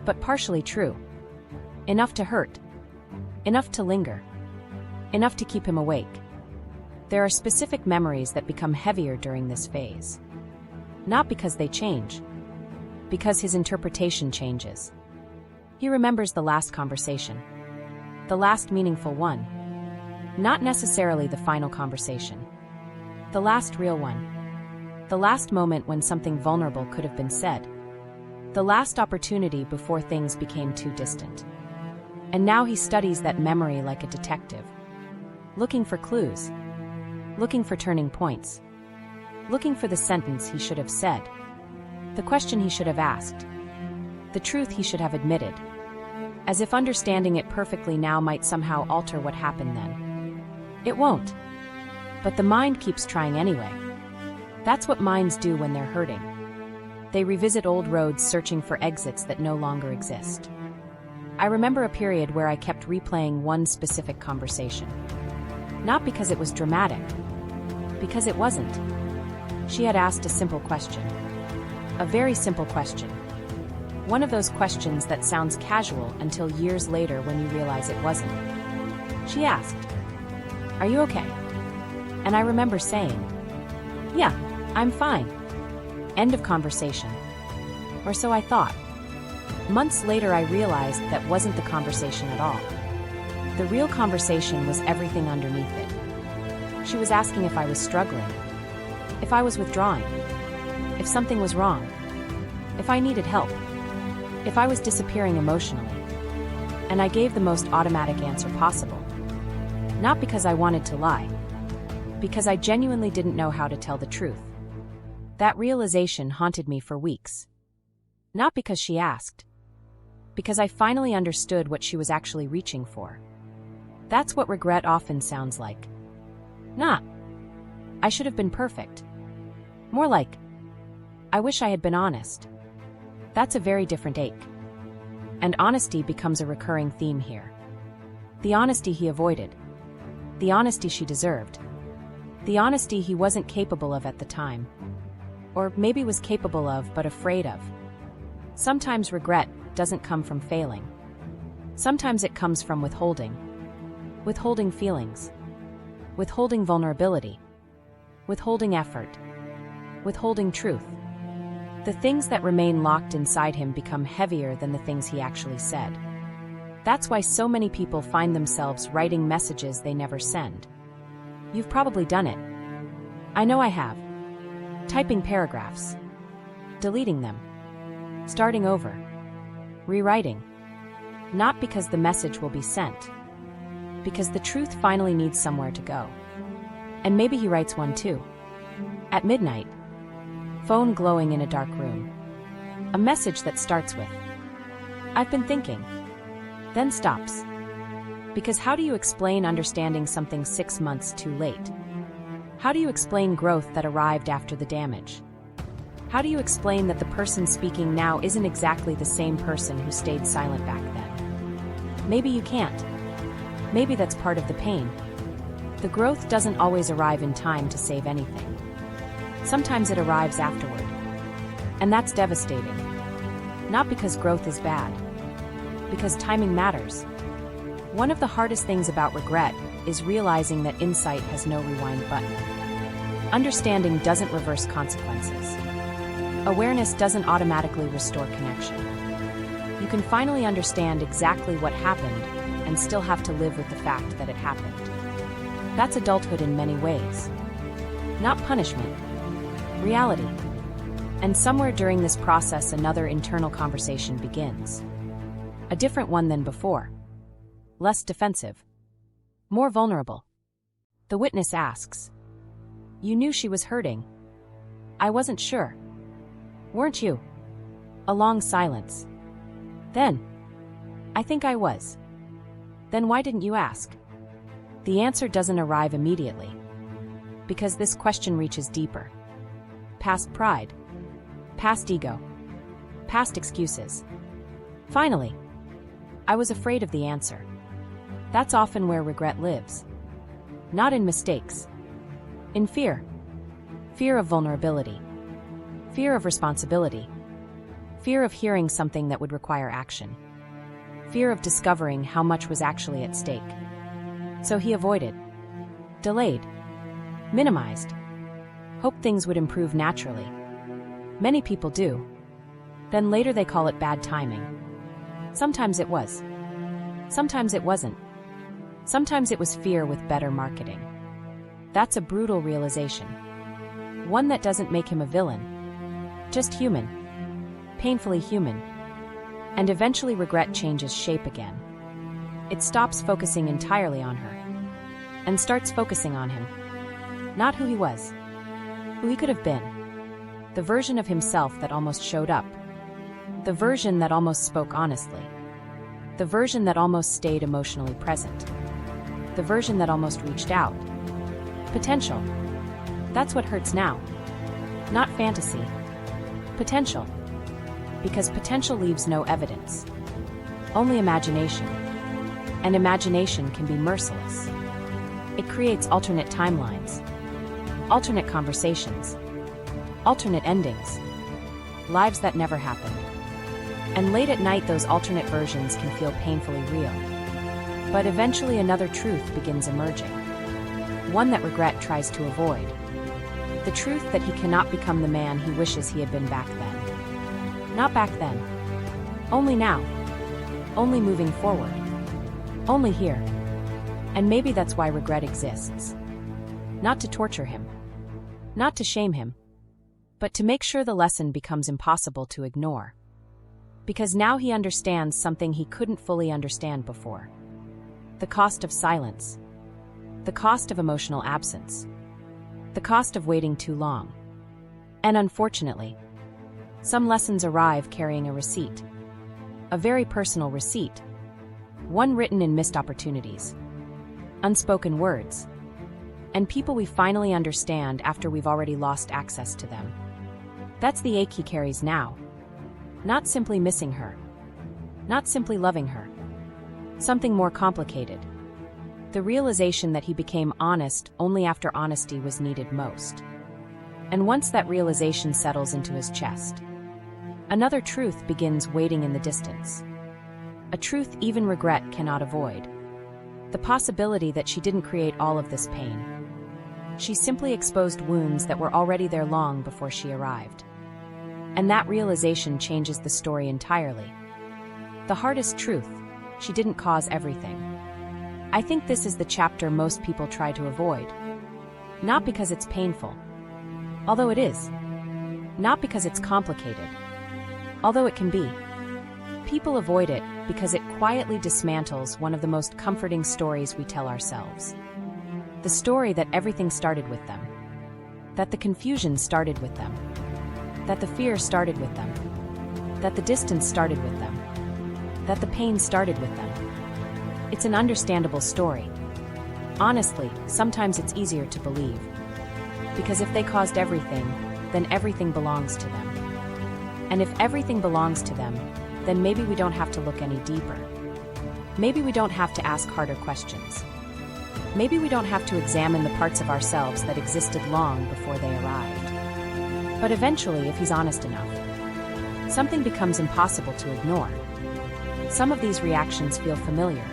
But partially true. Enough to hurt. Enough to linger. Enough to keep him awake. There are specific memories that become heavier during this phase. Not because they change. Because his interpretation changes. He remembers the last conversation. The last meaningful one. Not necessarily the final conversation. The last real one. The last moment when something vulnerable could have been said. The last opportunity before things became too distant. And now he studies that memory like a detective. Looking for clues. Looking for turning points. Looking for the sentence he should have said. The question he should have asked. The truth he should have admitted. As if understanding it perfectly now might somehow alter what happened then. It won't. But the mind keeps trying anyway. That's what minds do when they're hurting. They revisit old roads searching for exits that no longer exist. I remember a period where I kept replaying one specific conversation. Not because it was dramatic. Because it wasn't. She had asked a simple question. A very simple question. One of those questions that sounds casual until years later when you realize it wasn't. She asked, "Are you okay?" And I remember saying, "Yeah, I'm fine." End of conversation. Or so I thought. Months later I realized that wasn't the conversation at all. The real conversation was everything underneath it. She was asking if I was struggling. If I was withdrawing. If something was wrong. if I needed help, if I was disappearing emotionally. And I gave the most automatic answer possible. Not because I wanted to lie, because I genuinely didn't know how to tell the truth. That realization haunted me for weeks. Not because she asked, because I finally understood what she was actually reaching for. That's what regret often sounds like. Not, I should have been perfect. More like, I wish I had been honest. That's a very different ache. And honesty becomes a recurring theme here. The honesty he avoided. The honesty she deserved. The honesty he wasn't capable of at the time. Or maybe was capable of but afraid of. Sometimes regret doesn't come from failing. Sometimes it comes from withholding. Withholding feelings. Withholding vulnerability. Withholding effort. Withholding truth. The things that remain locked inside him become heavier than the things he actually said. That's why so many people find themselves writing messages they never send. You've probably done it. I know I have. Typing paragraphs. Deleting them. Starting over. Rewriting. Not because the message will be sent. Because the truth finally needs somewhere to go. And maybe he writes one too. At midnight. Phone glowing in a dark room. A message that starts with, I've been thinking. Then stops. Because how do you explain understanding something 6 months too late? How do you explain growth that arrived after the damage? How do you explain that the person speaking now isn't exactly the same person who stayed silent back then? Maybe you can't. Maybe that's part of the pain. The growth doesn't always arrive in time to save anything. Sometimes it arrives afterward. And that's devastating. Not because growth is bad. Because timing matters. One of the hardest things about regret is realizing that insight has no rewind button. Understanding doesn't reverse consequences. Awareness doesn't automatically restore connection. You can finally understand exactly what happened and still have to live with the fact that it happened. That's adulthood in many ways. Not punishment. Reality. And somewhere during this process, another internal conversation begins. A different one than before. Less defensive. More vulnerable. The witness asks, You knew she was hurting. I wasn't sure. Weren't you? A long silence. Then, I think I was. Then why didn't you ask? The answer doesn't arrive immediately. Because this question reaches deeper. Past pride. Past ego. Past excuses. Finally, I was afraid of the answer. That's often where regret lives. Not in mistakes. In fear. Fear of vulnerability. Fear of responsibility. Fear of hearing something that would require action. Fear of discovering how much was actually at stake. So he avoided. Delayed. Minimized. Hoped things would improve naturally. Many people do. Then later they call it bad timing. Sometimes it was. Sometimes it wasn't. Sometimes it was fear with better marketing. That's a brutal realization. One that doesn't make him a villain. Just human. Painfully human. And eventually regret changes shape again. It stops focusing entirely on her. And starts focusing on him. Not who he was. Who he could have been. The version of himself that almost showed up. The version that almost spoke honestly. The version that almost stayed emotionally present. The version that almost reached out. Potential. That's what hurts now. Not fantasy. Potential. Because potential leaves no evidence. Only imagination. And imagination can be merciless. It creates alternate timelines. Alternate conversations. Alternate endings. Lives that never happened. And late at night those alternate versions can feel painfully real. But eventually another truth begins emerging. One that regret tries to avoid. The truth that he cannot become the man he wishes he had been back then. Not back then. Only now. Only moving forward. Only here. And maybe that's why regret exists. Not to torture him. Not to shame him. but to make sure the lesson becomes impossible to ignore. Because now he understands something he couldn't fully understand before. The cost of silence. The cost of emotional absence. The cost of waiting too long. And unfortunately, some lessons arrive carrying a receipt. A very personal receipt. One written in missed opportunities. Unspoken words. And people we finally understand after we've already lost access to them. That's the ache he carries now. Not simply missing her. Not simply loving her. Something more complicated. The realization that he became honest only after honesty was needed most. And once that realization settles into his chest, another truth begins waiting in the distance. A truth even regret cannot avoid. The possibility that she didn't create all of this pain. She simply exposed wounds that were already there long before she arrived. And that realization changes the story entirely. The hardest truth: she didn't cause everything. I think this is the chapter most people try to avoid. Not because it's painful, although it is. Not because it's complicated, although it can be. People avoid it because it quietly dismantles one of the most comforting stories we tell ourselves. The story that everything started with them. That the confusion started with them. That the fear started with them. That the distance started with them. That the pain started with them. It's an understandable story. Honestly, sometimes it's easier to believe. Because if they caused everything, then everything belongs to them. And if everything belongs to them, then maybe we don't have to look any deeper. Maybe we don't have to ask harder questions. Maybe we don't have to examine the parts of ourselves that existed long before they arrived. But eventually, if he's honest enough, something becomes impossible to ignore. Some of these reactions feel familiar.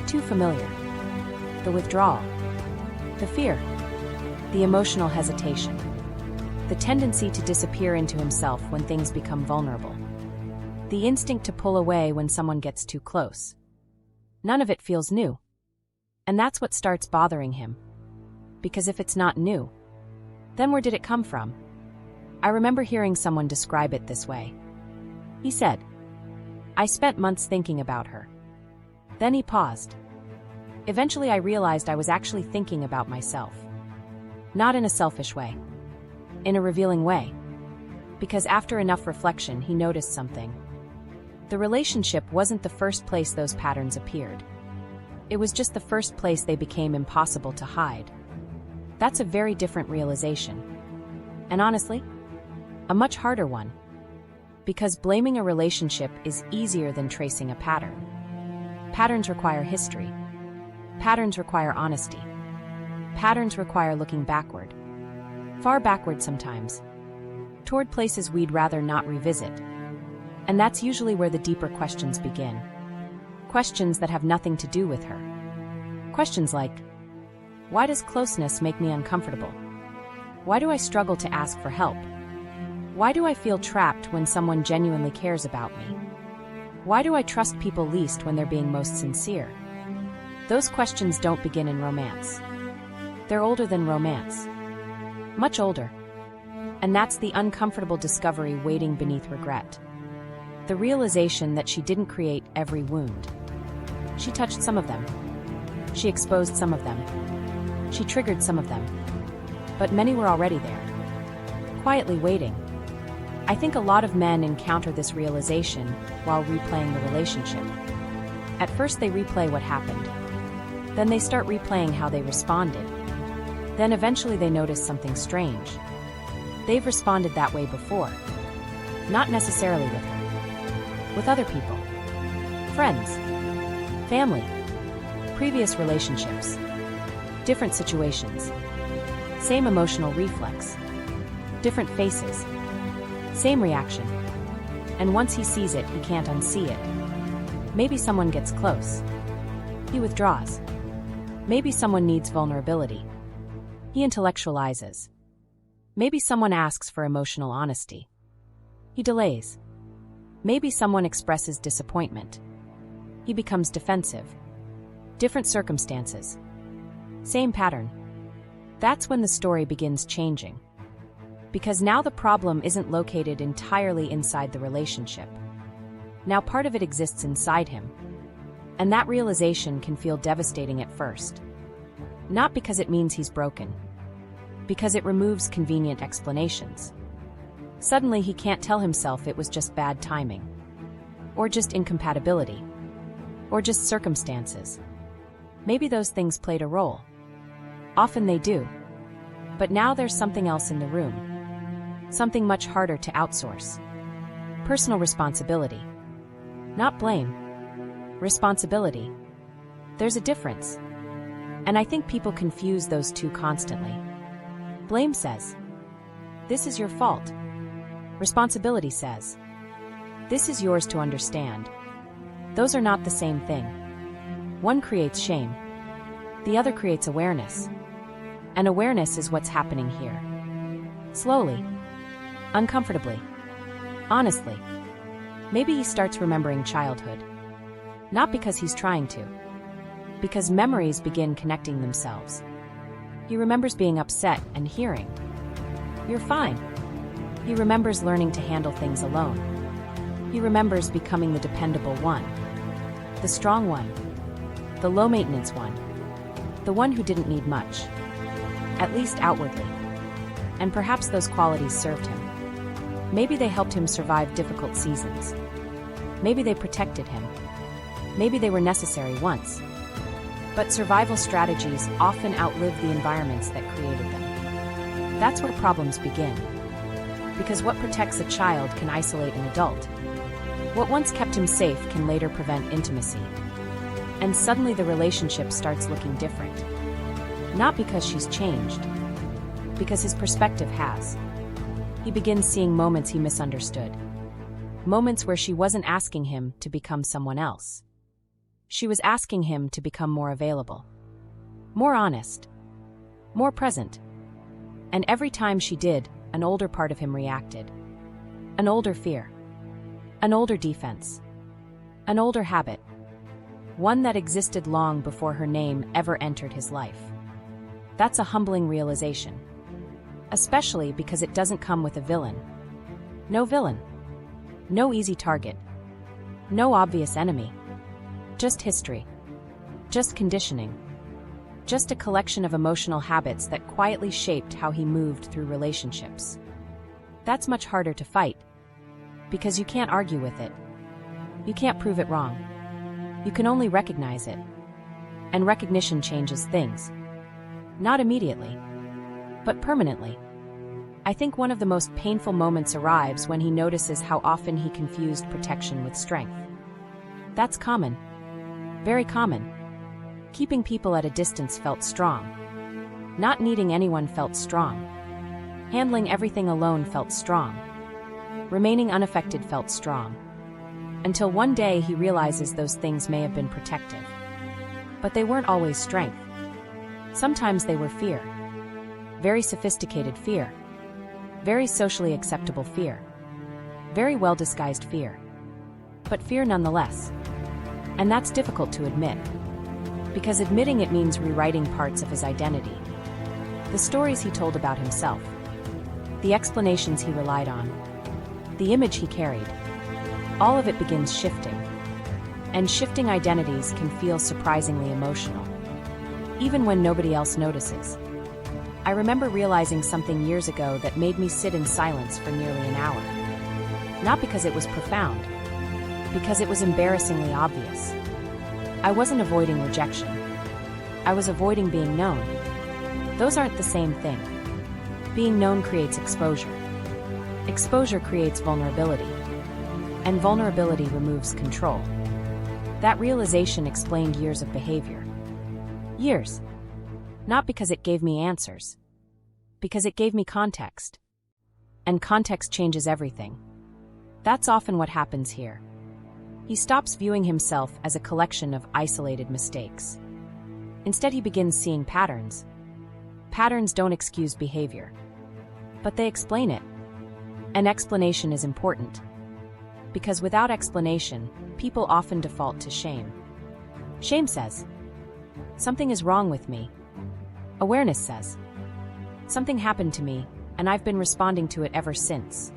Too familiar. The withdrawal. The fear. The emotional hesitation. The tendency to disappear into himself when things become vulnerable. The instinct to pull away when someone gets too close. None of it feels new. And that's what starts bothering him. Because if it's not new, then where did it come from? I remember hearing someone describe it this way. He said, "I spent months thinking about her." Then he paused. Eventually I realized I was actually thinking about myself. Not in a selfish way. In a revealing way. Because after enough reflection, he noticed something. The relationship wasn't the first place those patterns appeared. It was just the first place they became impossible to hide. That's a very different realization. And honestly, a much harder one. Because blaming a relationship is easier than tracing a pattern. Patterns require history. Patterns require honesty. Patterns require looking backward. Far backward sometimes. Toward places we'd rather not revisit. And that's usually where the deeper questions begin. Questions that have nothing to do with her. Questions like, why does closeness make me uncomfortable? Why do I struggle to ask for help? Why do I feel trapped when someone genuinely cares about me? Why do I trust people least when they're being most sincere? Those questions don't begin in romance. They're older than romance. Much older. And that's the uncomfortable discovery waiting beneath regret. The realization that she didn't create every wound. She touched some of them. She exposed some of them. She triggered some of them. But many were already there. Quietly waiting. I think a lot of men encounter this realization while replaying the relationship. At first they replay what happened. Then they start replaying how they responded. Then eventually they notice something strange. They've responded that way before. Not necessarily with her. With other people. Friends. Family. Previous relationships. Different situations. Same emotional reflex. Different faces. Same reaction. And once he sees it, he can't unsee it. Maybe someone gets close. He withdraws. Maybe someone needs vulnerability. He intellectualizes. Maybe someone asks for emotional honesty. He delays. Maybe someone expresses disappointment. He becomes defensive. Different circumstances. Same pattern. That's when the story begins changing. Because now the problem isn't located entirely inside the relationship. Now part of it exists inside him. And that realization can feel devastating at first. Not because it means he's broken. Because it removes convenient explanations. Suddenly he can't tell himself it was just bad timing. Or just incompatibility. Or just circumstances. Maybe those things played a role. Often they do. But now there's something else in the room. Something much harder to outsource. Personal responsibility. Not blame. Responsibility. There's a difference. And I think people confuse those two constantly. Blame says, "This is your fault." Responsibility says, "This is yours to understand." Those are not the same thing. One creates shame. The other creates awareness. And awareness is what's happening here. Slowly. Uncomfortably. Honestly. Maybe he starts remembering childhood. Not because he's trying to. Because memories begin connecting themselves. He remembers being upset and hearing, "You're fine." He remembers learning to handle things alone. He remembers becoming the dependable one. The strong one. The low-maintenance one. The one who didn't need much. At least outwardly. And perhaps those qualities served him. Maybe they helped him survive difficult seasons. Maybe they protected him. Maybe they were necessary once. But survival strategies often outlive the environments that created them. That's where problems begin. Because what protects a child can isolate an adult. What once kept him safe can later prevent intimacy. And suddenly the relationship starts looking different. Not because she's changed. Because his perspective has. He begins seeing moments he misunderstood. Moments where she wasn't asking him to become someone else. She was asking him to become more available. More honest. More present. And every time she did, an older part of him reacted. An older fear. An older defense. An older habit. One that existed long before her name ever entered his life. That's a humbling realization. Especially because it doesn't come with a villain. No villain. No easy target. No obvious enemy. Just history. Just conditioning. Just a collection of emotional habits that quietly shaped how he moved through relationships. That's much harder to fight. Because you can't argue with it. You can't prove it wrong. You can only recognize it. And recognition changes things. Not immediately. But permanently. I think one of the most painful moments arrives when he notices how often he confused protection with strength. That's common. Very common. Keeping people at a distance felt strong. Not needing anyone felt strong. Handling everything alone felt strong. Remaining unaffected felt strong. Until one day he realizes those things may have been protective. But they weren't always strength. Sometimes they were fear. Very sophisticated fear. Very socially acceptable fear. Very well-disguised fear. But fear nonetheless. And that's difficult to admit. Because admitting it means rewriting parts of his identity. The stories he told about himself. The explanations he relied on. The image he carried. All of it begins shifting. And shifting identities can feel surprisingly emotional. Even when nobody else notices. I remember realizing something years ago that made me sit in silence for nearly an hour. Not because it was profound. Because it was embarrassingly obvious. I wasn't avoiding rejection. I was avoiding being known. Those aren't the same thing. Being known creates exposure. Exposure creates vulnerability. And vulnerability removes control. That realization explained years of behavior. Years. Not because it gave me answers. Because it gave me context. And context changes everything. That's often what happens here. He stops viewing himself as a collection of isolated mistakes. Instead, he begins seeing patterns. Patterns don't excuse behavior. But they explain it. An explanation is important. Because without explanation, people often default to shame. Shame says, "Something is wrong with me." Awareness says, "Something happened to me, and I've been responding to it ever since.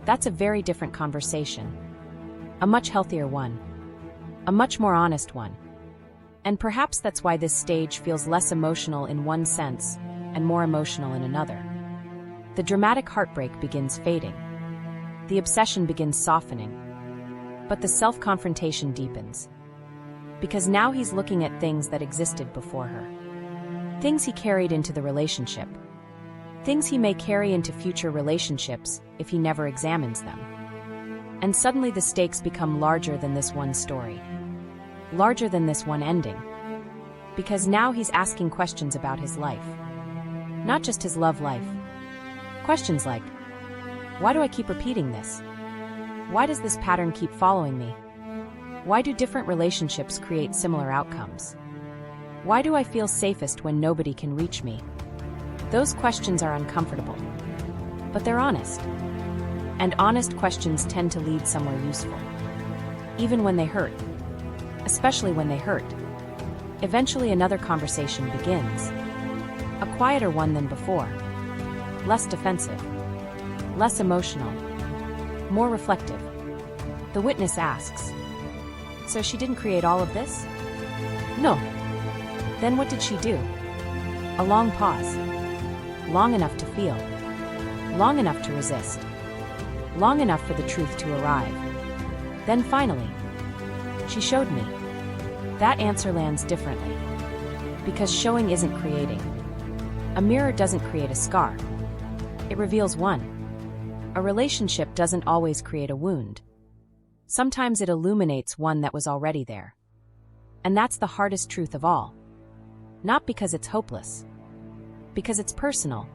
That's a very different conversation. A much healthier one. A much more honest one. And perhaps that's why this stage feels less emotional in one sense and more emotional in another. The dramatic heartbreak begins fading. The obsession begins softening. But the self-confrontation deepens. Because now he's looking at things that existed before her. Things he carried into the relationship. Things he may carry into future relationships if he never examines them. And suddenly the stakes become larger than this one story. Larger than this one ending. Because now he's asking questions about his life. Not just his love life. Questions like, why do I keep repeating this? Why does this pattern keep following me? Why do different relationships create similar outcomes? Why do I feel safest when nobody can reach me? Those questions are uncomfortable. But they're honest. And honest questions tend to lead somewhere useful. Even when they hurt. Especially when they hurt. Eventually another conversation begins. A quieter one than before. Less defensive. Less emotional. More reflective. The witness asks, so she didn't create all of this? No. Then what did she do? A long pause. Long enough to feel. Long enough to resist. Long enough for the truth to arrive. Then finally, she showed me. That answer lands differently. Because showing isn't creating. A mirror doesn't create a scar. It reveals one. A relationship doesn't always create a wound. Sometimes it illuminates one that was already there. And that's the hardest truth of all. Not because it's hopeless. Because it's personal.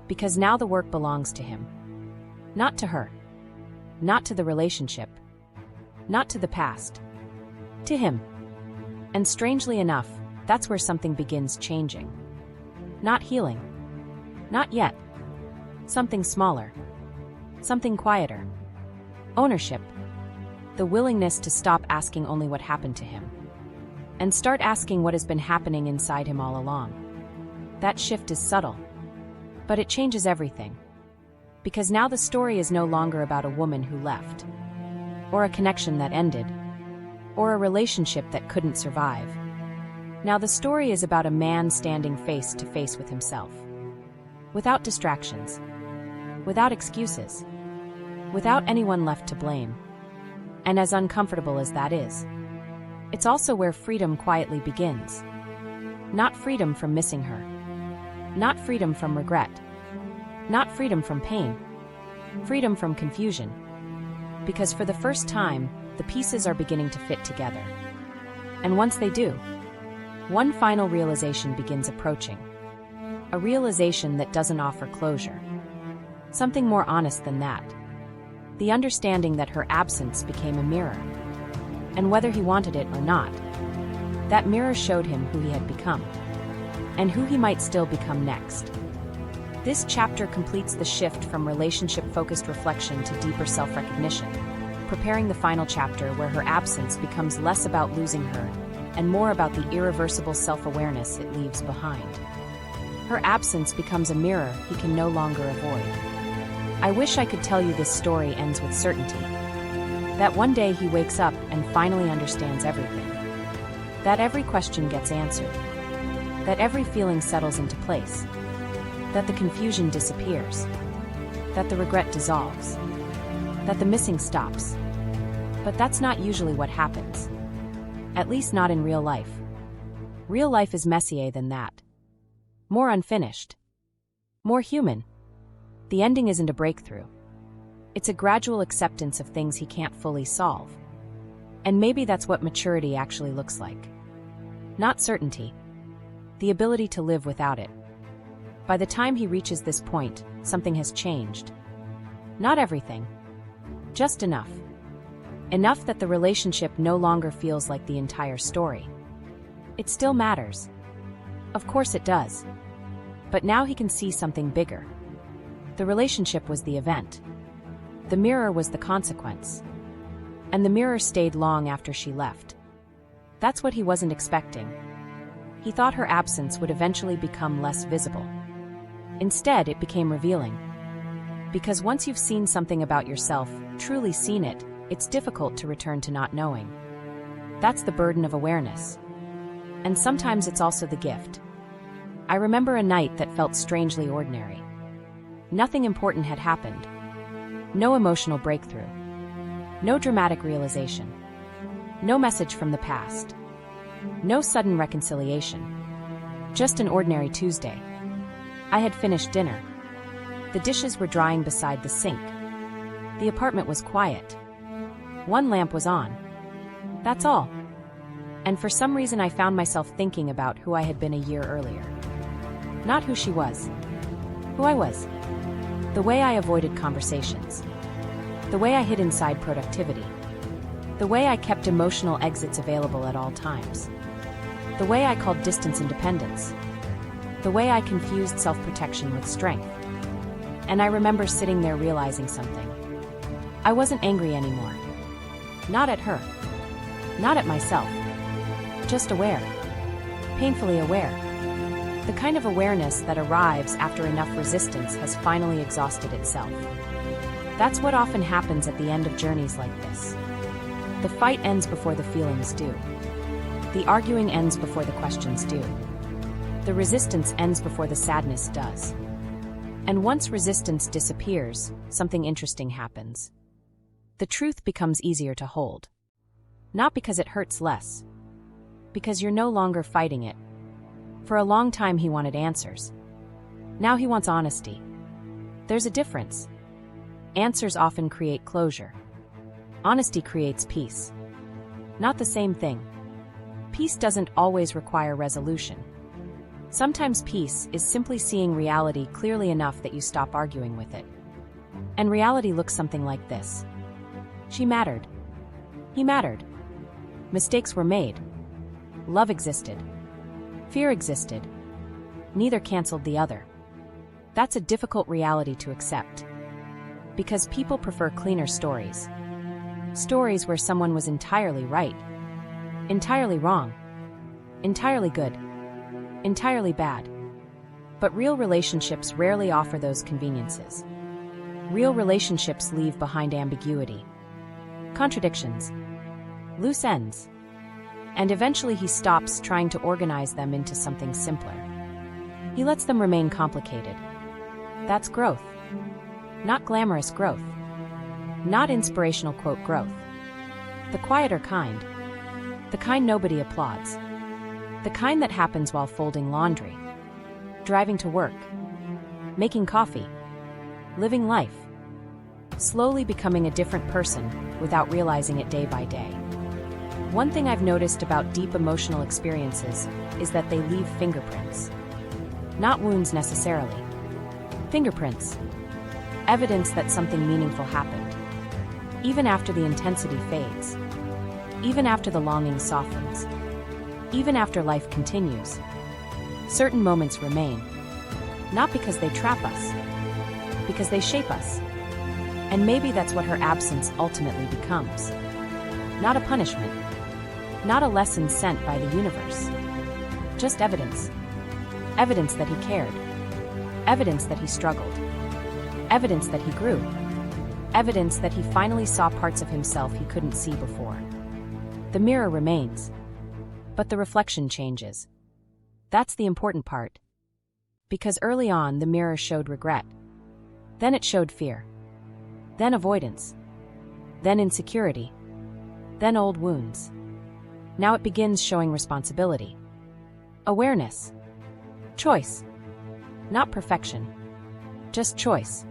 Because now the work belongs to him. Not to her. Not to the relationship. Not to the past. To him. And strangely enough, that's where something begins changing. Not healing. Not yet. Something smaller. Something quieter. Ownership. The willingness to stop asking only what happened to him. And start asking what has been happening inside him all along. That shift is subtle. But it changes everything. Because now the story is no longer about a woman who left. Or a connection that ended. Or a relationship that couldn't survive. Now the story is about a man standing face to face with himself. Without distractions. Without excuses. Without anyone left to blame. And as uncomfortable as that is, it's also where freedom quietly begins. Not freedom from missing her. Not freedom from regret. Not freedom from pain. Freedom from confusion. Because for the first time, the pieces are beginning to fit together. And once they do, one final realization begins approaching. A realization that doesn't offer closure. Something more honest than that. The understanding that her absence became a mirror. And whether he wanted it or not, that mirror showed him who he had become. And who he might still become next. This chapter completes the shift from relationship-focused reflection to deeper self-recognition, preparing the final chapter where her absence becomes less about losing her and more about the irreversible self-awareness it leaves behind. Her absence becomes a mirror he can no longer avoid. I wish I could tell you this story ends with certainty. That one day he wakes up and finally understands everything. That every question gets answered. That every feeling settles into place. That the confusion disappears. That the regret dissolves. That the missing stops. But that's not usually what happens. At least not in real life. Real life is messier than that. More unfinished. More human. The ending isn't a breakthrough. It's a gradual acceptance of things he can't fully solve. And maybe that's what maturity actually looks like. Not certainty. The ability to live without it. By the time he reaches this point, something has changed. Not everything. Just enough. Enough that the relationship no longer feels like the entire story. It still matters. Of course it does. But now he can see something bigger. The relationship was the event. The mirror was the consequence. And the mirror stayed long after she left. That's what he wasn't expecting. He thought her absence would eventually become less visible. Instead, it became revealing. Because once you've seen something about yourself, truly seen it, it's difficult to return to not knowing. That's the burden of awareness. And sometimes it's also the gift. I remember a night that felt strangely ordinary. Nothing important had happened. No emotional breakthrough. No dramatic realization. No message from the past. No sudden reconciliation. Just an ordinary Tuesday. I had finished dinner. The dishes were drying beside the sink. The apartment was quiet. One lamp was on. That's all. And for some reason I found myself thinking about who I had been a year earlier. Not who she was. Who I was. The way I avoided conversations. The way I hid inside productivity. The way I kept emotional exits available at all times. The way I called distance independence. The way I confused self-protection with strength. And I remember sitting there realizing something. I wasn't angry anymore. Not at her. Not at myself. Just aware. Painfully aware. The kind of awareness that arrives after enough resistance has finally exhausted itself. That's what often happens at the end of journeys like this. The fight ends before the feelings do. The arguing ends before the questions do. The resistance ends before the sadness does. And once resistance disappears, something interesting happens. The truth becomes easier to hold. Not because it hurts less. Because you're no longer fighting it. For a long time he wanted answers. Now he wants honesty. There's a difference. Answers often create closure. Honesty creates peace. Not the same thing. Peace doesn't always require resolution. Sometimes peace is simply seeing reality clearly enough that you stop arguing with it. And reality looks something like this. She mattered. He mattered. Mistakes were made. Love existed. Fear existed. Neither canceled the other. That's a difficult reality to accept. Because people prefer cleaner stories. Stories where someone was entirely right. Entirely wrong. Entirely good. Entirely bad. But real relationships rarely offer those conveniences. Real relationships leave behind ambiguity, contradictions, loose ends. And eventually he stops trying to organize them into something simpler. He lets them remain complicated. That's growth. Not glamorous growth. Not inspirational quote growth. The quieter kind. The kind nobody applauds. The kind that happens while folding laundry, driving to work, making coffee, living life, slowly becoming a different person without realizing it day by day. One thing I've noticed about deep emotional experiences is that they leave fingerprints. Not wounds necessarily. Fingerprints. Evidence that something meaningful happened. Even after the intensity fades. Even after the longing softens. Even after life continues, certain moments remain, not because they trap us, because they shape us. And maybe that's what her absence ultimately becomes. Not a punishment, not a lesson sent by the universe. Just evidence. Evidence that he cared. Evidence that he struggled. Evidence that he grew. Evidence that he finally saw parts of himself he couldn't see before. The mirror remains. But the reflection changes. That's the important part. Because early on, the mirror showed regret. Then it showed fear. Then avoidance. Then insecurity. Then old wounds. Now it begins showing responsibility. Awareness. Choice. Not perfection. Just choice.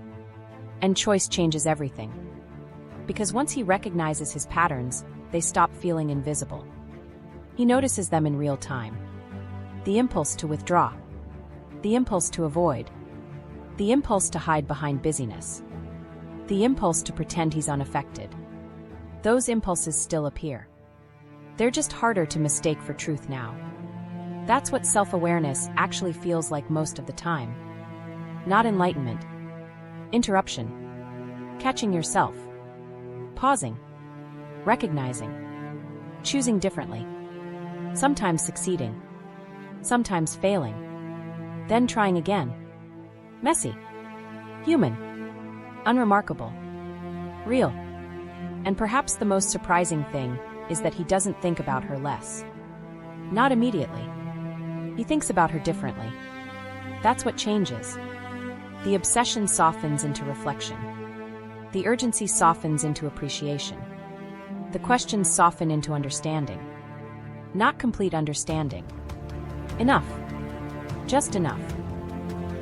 And choice changes everything. Because once he recognizes his patterns, they stop feeling invisible. He notices them in real time. The impulse to withdraw. The impulse to avoid. The impulse to hide behind busyness. The impulse to pretend he's unaffected. Those impulses still appear. They're just harder to mistake for truth now. That's what self-awareness actually feels like most of the time. Not enlightenment. Interruption. Catching yourself. Pausing. Recognizing. Choosing differently. Sometimes succeeding. Sometimes failing. Then trying again. Messy. Human. Unremarkable. Real. And perhaps the most surprising thing is that he doesn't think about her less. Not immediately. He thinks about her differently. That's what changes. The obsession softens into reflection. The urgency softens into appreciation. The questions soften into understanding. Not complete understanding. Enough. Just enough.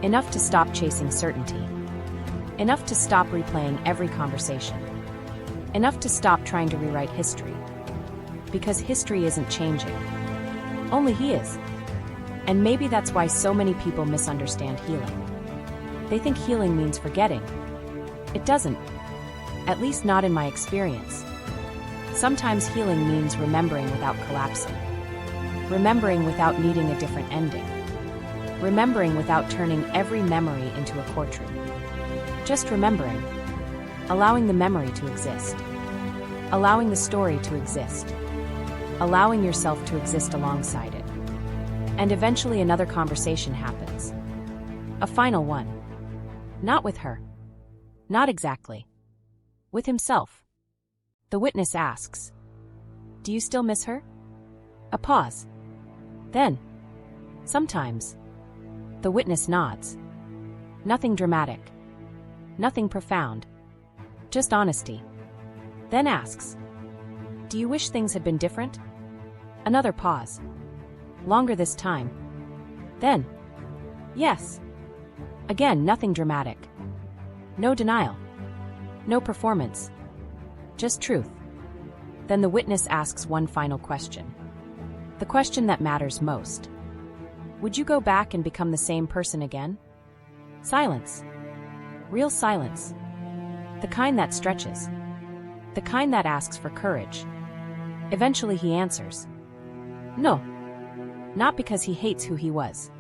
Enough to stop chasing certainty. Enough to stop replaying every conversation. Enough to stop trying to rewrite history. Because history isn't changing. Only he is. And maybe that's why so many people misunderstand healing. They think healing means forgetting. It doesn't. At least not in my experience. Sometimes healing means remembering without collapsing. Remembering without needing a different ending. Remembering without turning every memory into a courtroom. Just remembering. Allowing the memory to exist. Allowing the story to exist. Allowing yourself to exist alongside it. And eventually another conversation happens. A final one. Not with her. Not exactly. With himself. The witness asks, "Do you still miss her?" A pause. Then, sometimes, the witness nods. Nothing dramatic. Nothing profound. Just honesty. Then asks, "Do you wish things had been different?" Another pause. Longer this time. Then, "Yes." Again, nothing dramatic. No denial. No performance. Just truth. Then the witness asks one final question. The question that matters most. Would you go back and become the same person again? Silence. Real silence. The kind that stretches. The kind that asks for courage. Eventually he answers. No. Not because he hates who he was.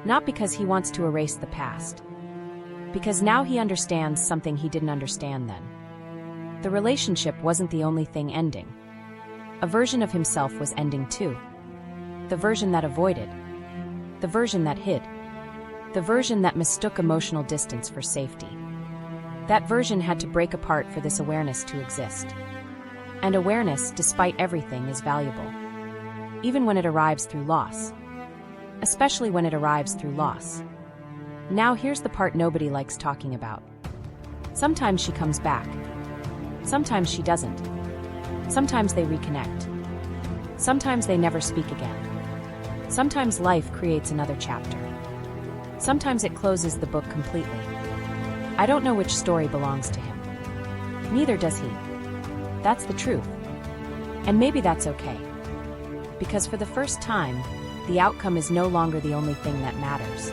Not because he wants to erase the past. Because now he understands something he didn't understand then. The relationship wasn't the only thing ending. A version of himself was ending too. The version that avoided. The version that hid. The version that mistook emotional distance for safety. That version had to break apart for this awareness to exist. And awareness, despite everything, is valuable. Even when it arrives through loss. Especially when it arrives through loss. Now here's the part nobody likes talking about. Sometimes she comes back. Sometimes she doesn't. Sometimes they reconnect. Sometimes they never speak again. Sometimes life creates another chapter. Sometimes it closes the book completely. I don't know which story belongs to him. Neither does he. That's the truth. And maybe that's okay. Because for the first time, the outcome is no longer the only thing that matters.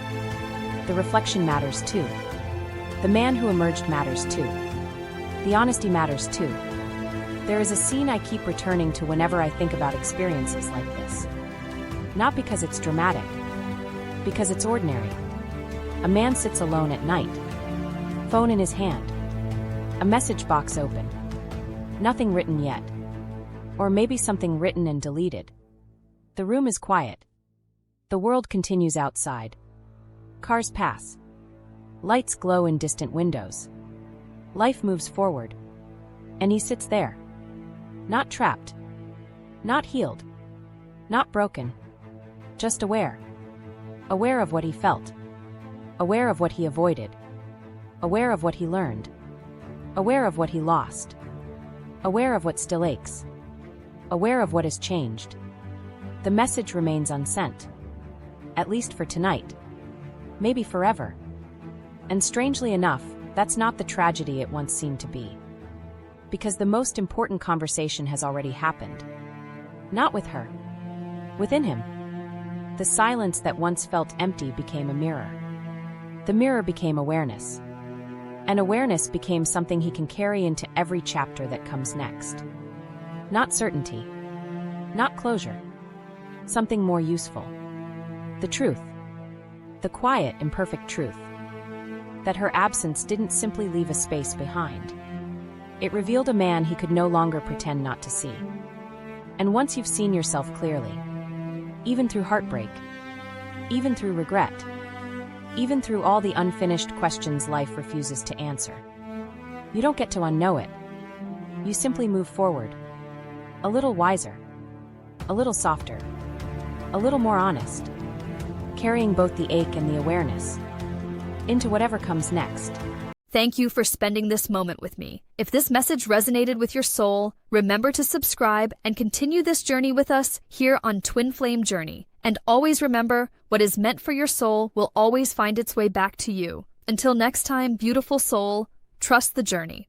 The reflection matters too. The man who emerged matters too. The honesty matters too. There is a scene I keep returning to whenever I think about experiences like this. Not because it's dramatic. Because it's ordinary. A man sits alone at night. Phone in his hand. A message box open. Nothing written yet. Or maybe something written and deleted. The room is quiet. The world continues outside. Cars pass. Lights glow in distant windows. Life moves forward. And he sits there. Not trapped. Not healed. Not broken. Just aware. Aware of what he felt. Aware of what he avoided. Aware of what he learned. Aware of what he lost. Aware of what still aches. Aware of what has changed. The message remains unsent. At least for tonight. Maybe forever. And strangely enough, that's not the tragedy it once seemed to be. Because the most important conversation has already happened. Not with her. Within him. The silence that once felt empty became a mirror. The mirror became awareness. And awareness became something he can carry into every chapter that comes next. Not certainty. Not closure. Something more useful. The truth. The quiet, imperfect truth. That her absence didn't simply leave a space behind. It revealed a man he could no longer pretend not to see. And once you've seen yourself clearly, even through heartbreak, even through regret, even through all the unfinished questions life refuses to answer. You don't get to unknow it. You simply move forward. A little wiser. A little softer. A little more honest. Carrying both the ache and the awareness into whatever comes next. Thank you for spending this moment with me. If this message resonated with your soul, remember to subscribe and continue this journey with us here on Twin Flame Journey. And always remember, what is meant for your soul will always find its way back to you. Until next time, beautiful soul, trust the journey.